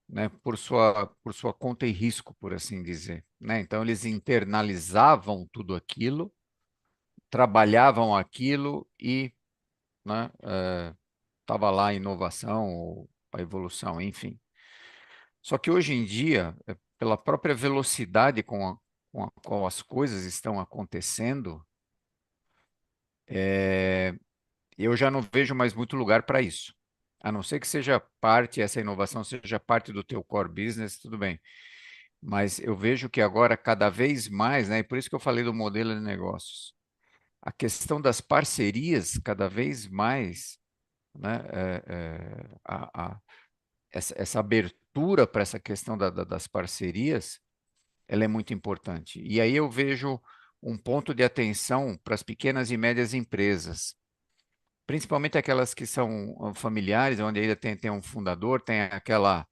né, por sua conta e risco, por assim dizer, né? Então eles internalizavam tudo aquilo, trabalhavam aquilo e, né, estava lá a inovação ou a evolução, enfim. Só que hoje em dia, pela própria velocidade com a qual as coisas estão acontecendo, eu já não vejo mais muito lugar para isso. A não ser que seja parte, essa inovação seja parte do teu core business, tudo bem. Mas eu vejo que agora, cada vez mais, né, e por isso que eu falei do modelo de negócios, a questão das parcerias, cada vez mais, né, essa abertura para essa questão das parcerias, ela é muito importante. E aí eu vejo um ponto de atenção para as pequenas e médias empresas, principalmente aquelas que são familiares, onde ainda tem um fundador, tem aquela,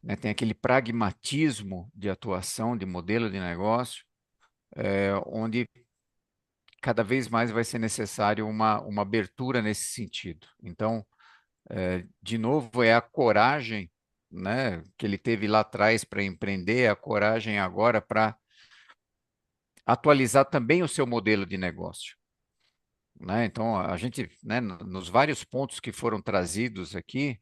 né, tem aquele pragmatismo de atuação, de modelo de negócio, onde cada vez mais vai ser necessário uma abertura nesse sentido. Então, de novo, é a coragem, né, que ele teve lá atrás para empreender, é a coragem agora para atualizar também o seu modelo de negócio. Né? Então, a gente, né, nos vários pontos que foram trazidos aqui,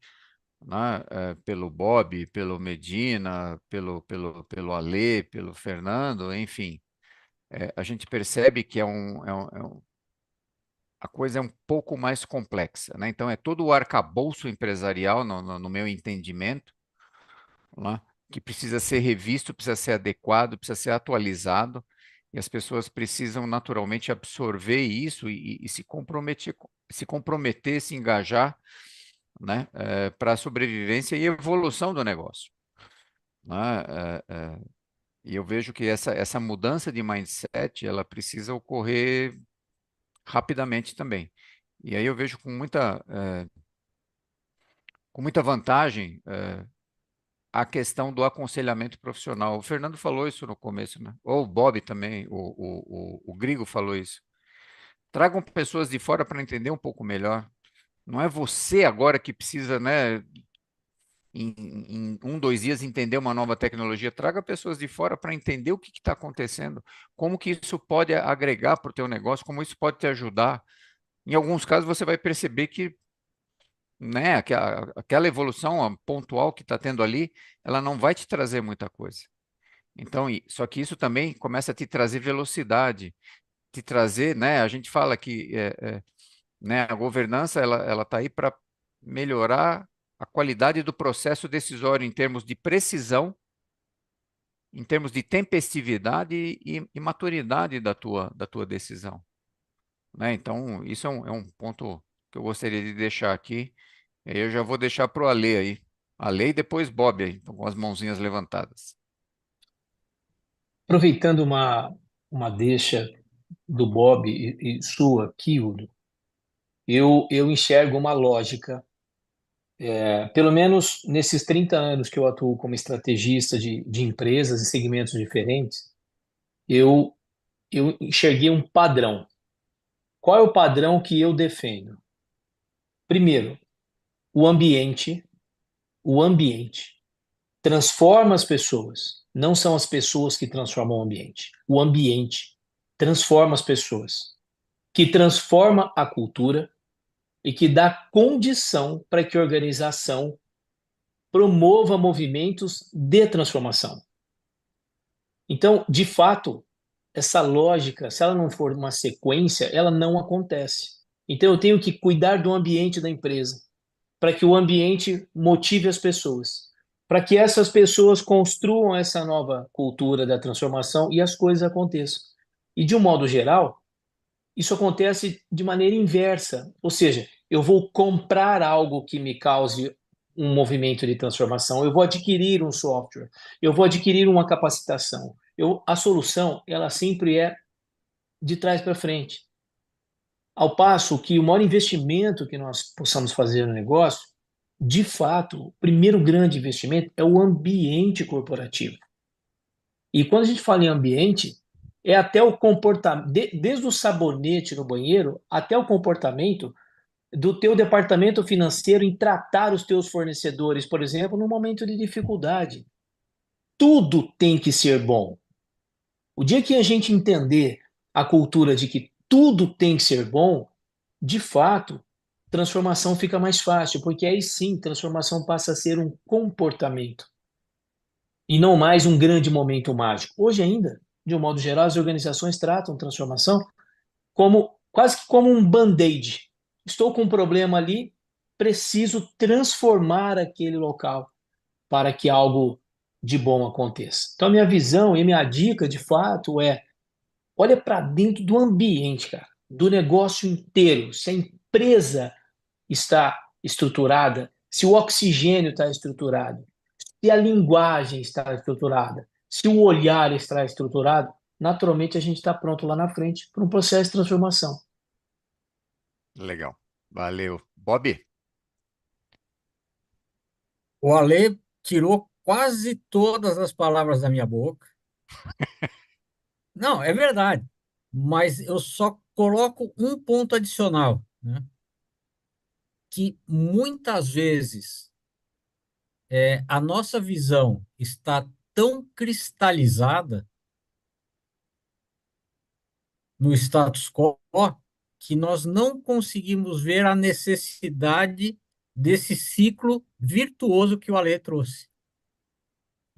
né, pelo Bob, pelo Medina, pelo Alê, pelo Fernando, enfim, a gente percebe que a coisa é um pouco mais complexa. Né? Então, é todo o arcabouço empresarial, no meu entendimento, né, que precisa ser revisto, precisa ser adequado, precisa ser atualizado, e as pessoas precisam naturalmente absorver isso e se comprometer, se engajar, né, para a sobrevivência e evolução do negócio. Né? E eu vejo que essa mudança de mindset, ela precisa ocorrer rapidamente também. E aí eu vejo com muita vantagem a questão do aconselhamento profissional. O Fernando falou isso no começo, né? Ou o Bob também, o Grigo falou isso. Tragam pessoas de fora para entender um pouco melhor. Não é você agora que precisa, né, em 1, 2 dias entender uma nova tecnologia. Traga pessoas de fora para entender o que está acontecendo, como que isso pode agregar para o teu negócio, como isso pode te ajudar. Em alguns casos você vai perceber que, né, aquela evolução pontual que está tendo ali, ela não vai te trazer muita coisa. Então, só que isso também começa a te trazer velocidade, te trazer, né? A gente fala que né, a governança ela está aí para melhorar a qualidade do processo decisório em termos de precisão, em termos de tempestividade e maturidade da tua decisão. Né? Então, isso é um ponto que eu gostaria de deixar aqui. Eu já vou deixar para o Ale aí. Ale e depois Bob aí, então, com as mãozinhas levantadas. Aproveitando uma deixa do Bob e sua aqui, Udo, eu enxergo uma lógica, pelo menos nesses 30 anos que eu atuo como estrategista de empresas e segmentos diferentes, eu, eu enxerguei um padrão. Qual é o padrão que eu defendo? Primeiro, o ambiente, o ambiente transforma as pessoas. Não são as pessoas que transformam o ambiente. O ambiente transforma as pessoas, que transforma a cultura e que dá condição para que a organização promova movimentos de transformação. Então, de fato, essa lógica, se ela não for uma sequência, ela não acontece. Então, eu tenho que cuidar do ambiente da empresa, para que o ambiente motive as pessoas, para que essas pessoas construam essa nova cultura da transformação e as coisas aconteçam. E, de um modo geral, isso acontece de maneira inversa. Ou seja, eu vou comprar algo que me cause um movimento de transformação, eu vou adquirir um software, eu vou adquirir uma capacitação. A solução, ela sempre é de trás para frente. Ao passo que o maior investimento que nós possamos fazer no negócio, de fato, o primeiro grande investimento é o ambiente corporativo. E quando a gente fala em ambiente, é até o comportamento, desde o sabonete no banheiro até o comportamento do teu departamento financeiro em tratar os teus fornecedores, por exemplo, no momento de dificuldade. Tudo tem que ser bom. O dia que a gente entender a cultura de que tudo tem que ser bom, de fato, transformação fica mais fácil, porque aí sim, transformação passa a ser um comportamento e não mais um grande momento mágico. Hoje ainda, de um modo geral, as organizações tratam transformação como quase que como um band-aid. Estou com um problema ali, preciso transformar aquele local para que algo de bom aconteça. Então, minha visão e minha dica, de fato, é olha para dentro do ambiente, cara, do negócio inteiro. Se a empresa está estruturada, se o oxigênio está estruturado, se a linguagem está estruturada, se o olhar está estruturado, naturalmente a gente está pronto lá na frente para um processo de transformação. Legal. Valeu. Bob? O Ale tirou quase todas as palavras da minha boca. Não, é verdade. Mas eu só coloco um ponto adicional, né? Que muitas vezes a nossa visão está tão cristalizada no status quo que nós não conseguimos ver a necessidade desse ciclo virtuoso que o Ale trouxe.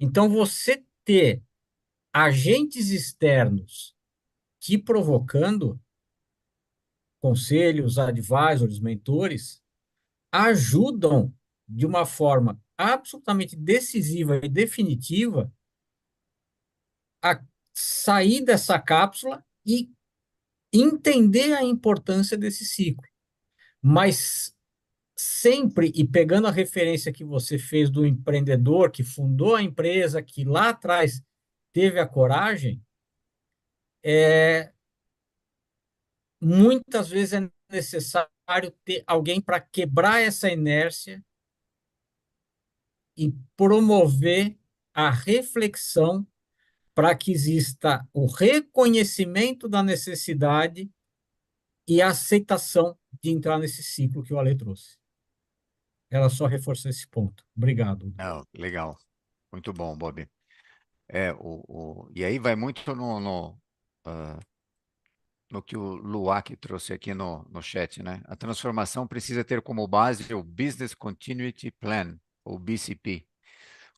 Então, você ter agentes externos que provocando conselhos, advisors, mentores, ajudam de uma forma absolutamente decisiva e definitiva a sair dessa cápsula e entender a importância desse ciclo. Mas sempre, e pegando a referência que você fez do empreendedor que fundou a empresa, que lá atrás teve a coragem, muitas vezes é necessário ter alguém para quebrar essa inércia e promover a reflexão para que exista o reconhecimento da necessidade e a aceitação de entrar nesse ciclo que o Ale trouxe. Ela só reforçou esse ponto. Obrigado. Não, legal. Muito bom, Bob. E aí vai muito no que o Luak trouxe aqui no chat, né? A transformação precisa ter como base o Business Continuity Plan, ou BCP,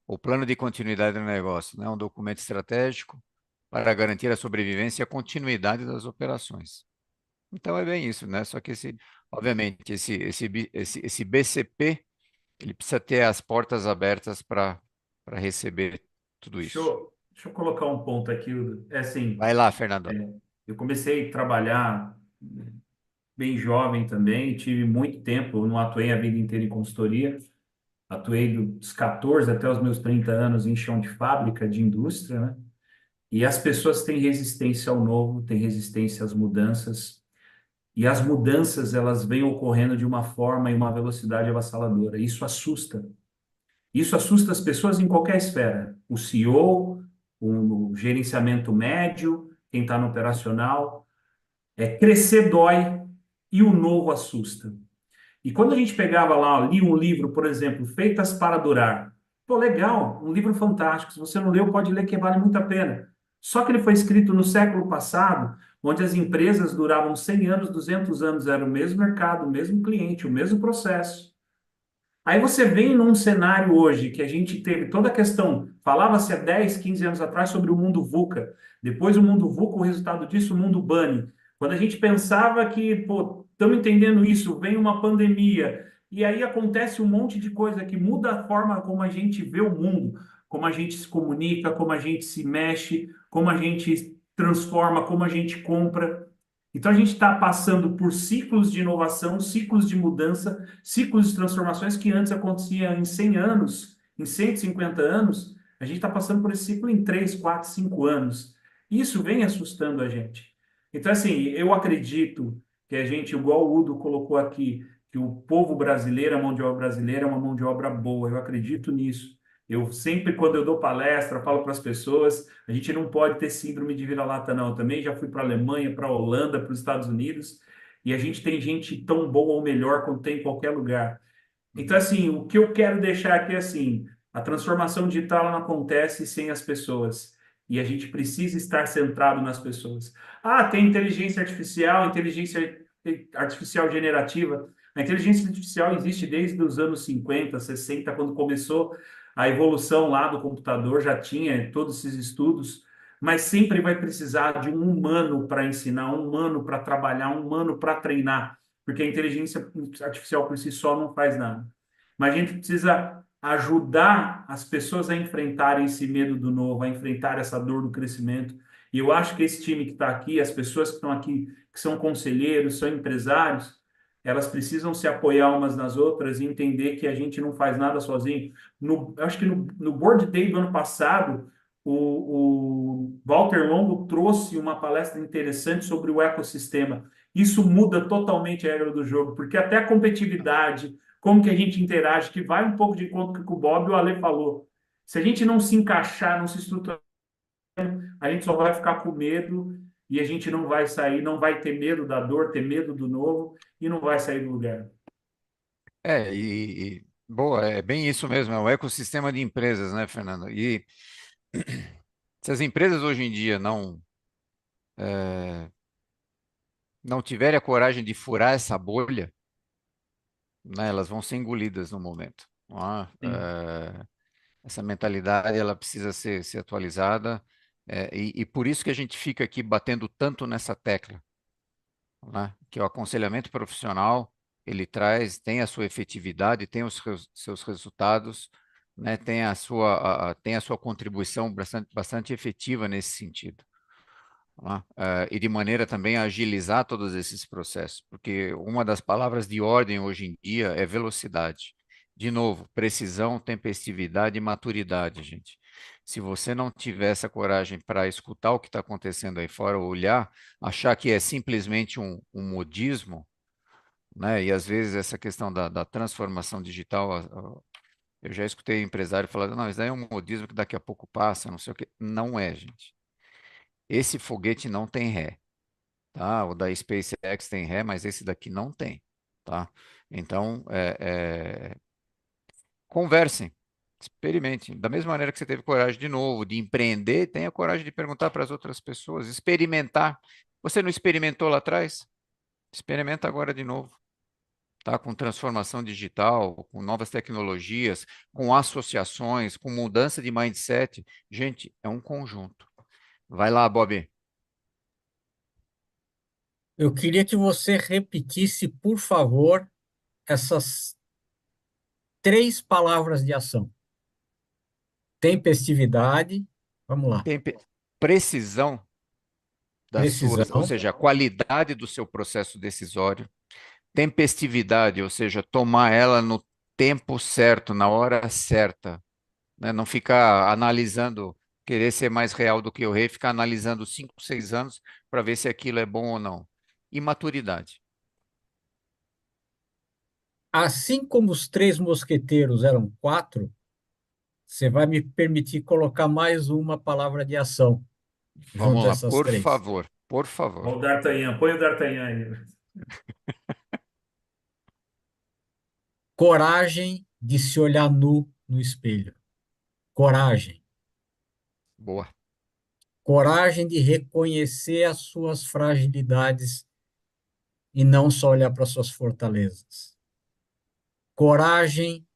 o Plano de Continuidade do Negócio, né? Um documento estratégico para garantir a sobrevivência e a continuidade das operações. Então é bem isso, né? Só que obviamente, esse BCP, ele precisa ter as portas abertas para receber tudo isso. Deixa eu colocar um ponto aqui. É assim, Vai lá, Fernando. eu comecei a trabalhar bem jovem também, tive muito tempo, eu não atuei a vida inteira em consultoria, atuei dos 14 até os meus 30 anos em chão de fábrica, de indústria, né? E as pessoas têm resistência ao novo, têm resistência às mudanças, e as mudanças elas vêm ocorrendo de uma forma e uma velocidade avassaladora. Isso assusta. Isso assusta as pessoas em qualquer esfera. O CEO, o gerenciamento médio, quem está no operacional. Crescer dói e o novo assusta. E quando a gente pegava lá, li um livro, por exemplo, Feitas para Durar. Pô, legal, um livro fantástico. Se você não leu, pode ler que vale muito a pena. Só que ele foi escrito no século passado, onde as empresas duravam 100 anos, 200 anos, era o mesmo mercado, o mesmo cliente, o mesmo processo. Aí você vem num cenário hoje que a gente teve toda a questão, falava-se há 10, 15 anos atrás sobre o mundo VUCA, depois o mundo VUCA, o resultado disso, o mundo BANI. Quando a gente pensava que, pô, estamos entendendo isso, vem uma pandemia, e aí acontece um monte de coisa que muda a forma como a gente vê o mundo, como a gente se comunica, como a gente se mexe, como a gente transforma, como a gente compra. Então a gente está passando por ciclos de inovação, ciclos de mudança, ciclos de transformações que antes aconteciam em 100 anos, em 150 anos, a gente está passando por esse ciclo em 3, 4, 5 anos. Isso vem assustando a gente. Então, assim, eu acredito que a gente, igual o Udo colocou aqui, que o povo brasileiro, a mão de obra brasileira é uma mão de obra boa. Eu acredito nisso. Eu sempre, quando eu dou palestra, falo para as pessoas, a gente não pode ter síndrome de vira-lata, não. Eu também já fui para a Alemanha, para a Holanda, para os Estados Unidos, e a gente tem gente tão boa ou melhor quanto tem em qualquer lugar. Então, assim, o que eu quero deixar aqui é assim, a transformação digital não acontece sem as pessoas. E a gente precisa estar centrado nas pessoas. Ah, tem inteligência artificial generativa. A inteligência artificial existe desde os anos 50, 60, quando começou a evolução lá do computador, já tinha todos esses estudos, mas sempre vai precisar de um humano para ensinar, um humano para trabalhar, um humano para treinar, porque a inteligência artificial por si só não faz nada. Mas a gente precisa ajudar as pessoas a enfrentarem esse medo do novo, a enfrentar essa dor do crescimento. E eu acho que esse time que está aqui, as pessoas que estão aqui, que são conselheiros, são empresários, elas precisam se apoiar umas nas outras e entender que a gente não faz nada sozinho. Acho que no Board Day do ano passado, o Walter Longo trouxe uma palestra interessante sobre o ecossistema. Isso muda totalmente a regra do jogo, porque até a competitividade, como que a gente interage, que vai um pouco de encontro com o que o Bob e o Ale falou. Se a gente não se encaixar, não se estruturar, a gente só vai ficar com medo e a gente não vai sair, não vai ter medo da dor, ter medo do novo e não vai sair do lugar. Boa, é bem isso mesmo, é o ecossistema de empresas, né, Fernando? E se as empresas hoje em dia não tiverem a coragem de furar essa bolha, né, elas vão ser engolidas no momento. Não é? Sim. Essa mentalidade ela precisa ser atualizada, e por isso que a gente fica aqui batendo tanto nessa tecla, né? Que o aconselhamento profissional ele traz, tem a sua efetividade, tem seus resultados, né? Tem tem a sua contribuição bastante efetiva nesse sentido, né? E de maneira também a agilizar todos esses processos, porque uma das palavras de ordem hoje em dia é velocidade. De novo, precisão, tempestividade e maturidade, gente. Se você não tiver essa coragem para escutar o que está acontecendo aí fora, olhar, achar que é simplesmente um modismo, né? E às vezes essa questão da transformação digital, eu já escutei empresário falar, não, isso daí é um modismo que daqui a pouco passa, não sei o quê. Não é, gente. Esse foguete não tem ré, tá? O da SpaceX tem ré, mas esse daqui não tem, tá? Então, conversem, experimentem. Da mesma maneira que você teve coragem de novo de empreender, tenha coragem de perguntar para as outras pessoas, experimentar. Você não experimentou lá atrás? Experimenta agora de novo, tá? Com transformação digital, com novas tecnologias, com associações, com mudança de mindset. Gente, é um conjunto. Vai lá, Bob. Eu queria que você repetisse, por favor, essas três palavras de ação: tempestividade, vamos lá, Tem precisão das suas, ou precisão, seja, a qualidade do seu processo decisório, tempestividade, ou seja, tomar ela no tempo certo, na hora certa, né? Não ficar analisando, querer ser mais real do que o rei, ficar analisando 5, 6 anos para ver se aquilo é bom ou não. E maturidade. assim como os três mosqueteiros eram quatro, você vai me permitir colocar mais uma palavra de ação Vamos junto a lá, essas por três. favor, por favor. Olha o D'Artagnan, põe o D'Artagnan aí. Coragem de se olhar nu no espelho. Coragem. Boa. Coragem de reconhecer as suas fragilidades e não só olhar para suas fortalezas. Coragem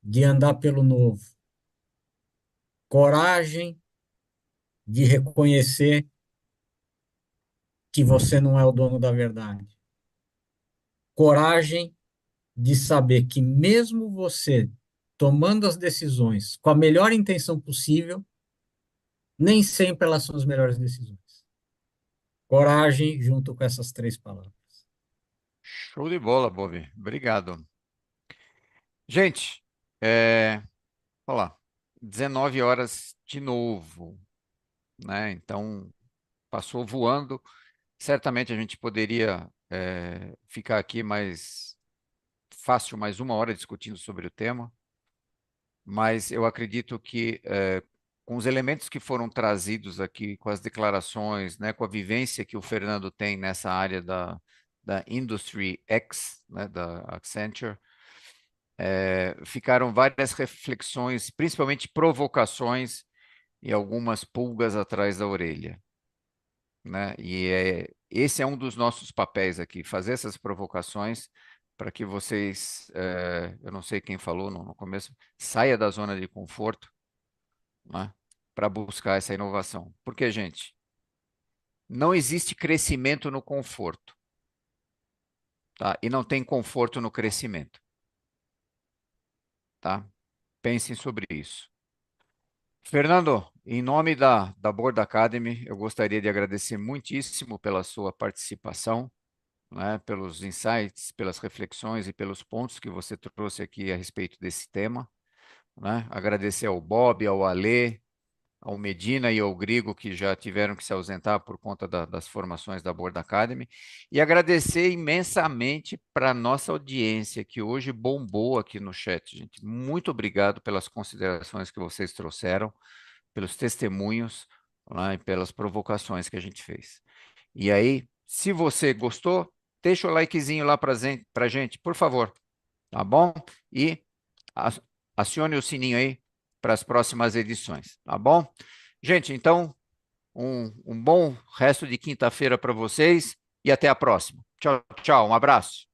de andar pelo novo. Coragem de reconhecer que você não é o dono da verdade. Coragem de saber que mesmo você tomando as decisões com a melhor intenção possível, nem sempre elas são as melhores decisões. coragem junto com essas três palavras. Show de bola, Bob. Obrigado. Gente, olha lá, 19 horas de novo, né? Então, passou voando. Certamente a gente poderia ficar aqui mais fácil, mais uma hora discutindo sobre o tema, mas eu acredito que com os elementos que foram trazidos aqui, com as declarações, né, com a vivência que o Fernando tem nessa área da Industry X, né, da Accenture, ficaram várias reflexões, principalmente provocações e algumas pulgas atrás da orelha, né? E esse é um dos nossos papéis aqui, fazer essas provocações para que vocês, eu não sei quem falou no começo, saia da zona de conforto, né? Para buscar essa inovação. Porque, gente, não existe crescimento no conforto, tá? E não tem conforto no crescimento, tá? Pensem sobre isso. Fernando, em nome da Board Academy, eu gostaria de agradecer muitíssimo pela sua participação, né, pelos insights, pelas reflexões e pelos pontos que você trouxe aqui a respeito desse tema, né? Agradecer ao Bob, ao Alê, ao Medina e ao Grigo, que já tiveram que se ausentar por conta das formações da Board Academy, e agradecer imensamente para a nossa audiência, que hoje bombou aqui no chat, gente. Muito obrigado pelas considerações que vocês trouxeram, pelos testemunhos, né, e pelas provocações que a gente fez. E aí, se você gostou, deixa o likezinho lá para a gente, por favor, tá bom? E acione o sininho aí para as próximas edições, tá bom? Gente, então, um bom resto de quinta-feira para vocês e até a próxima. Tchau, tchau, um abraço.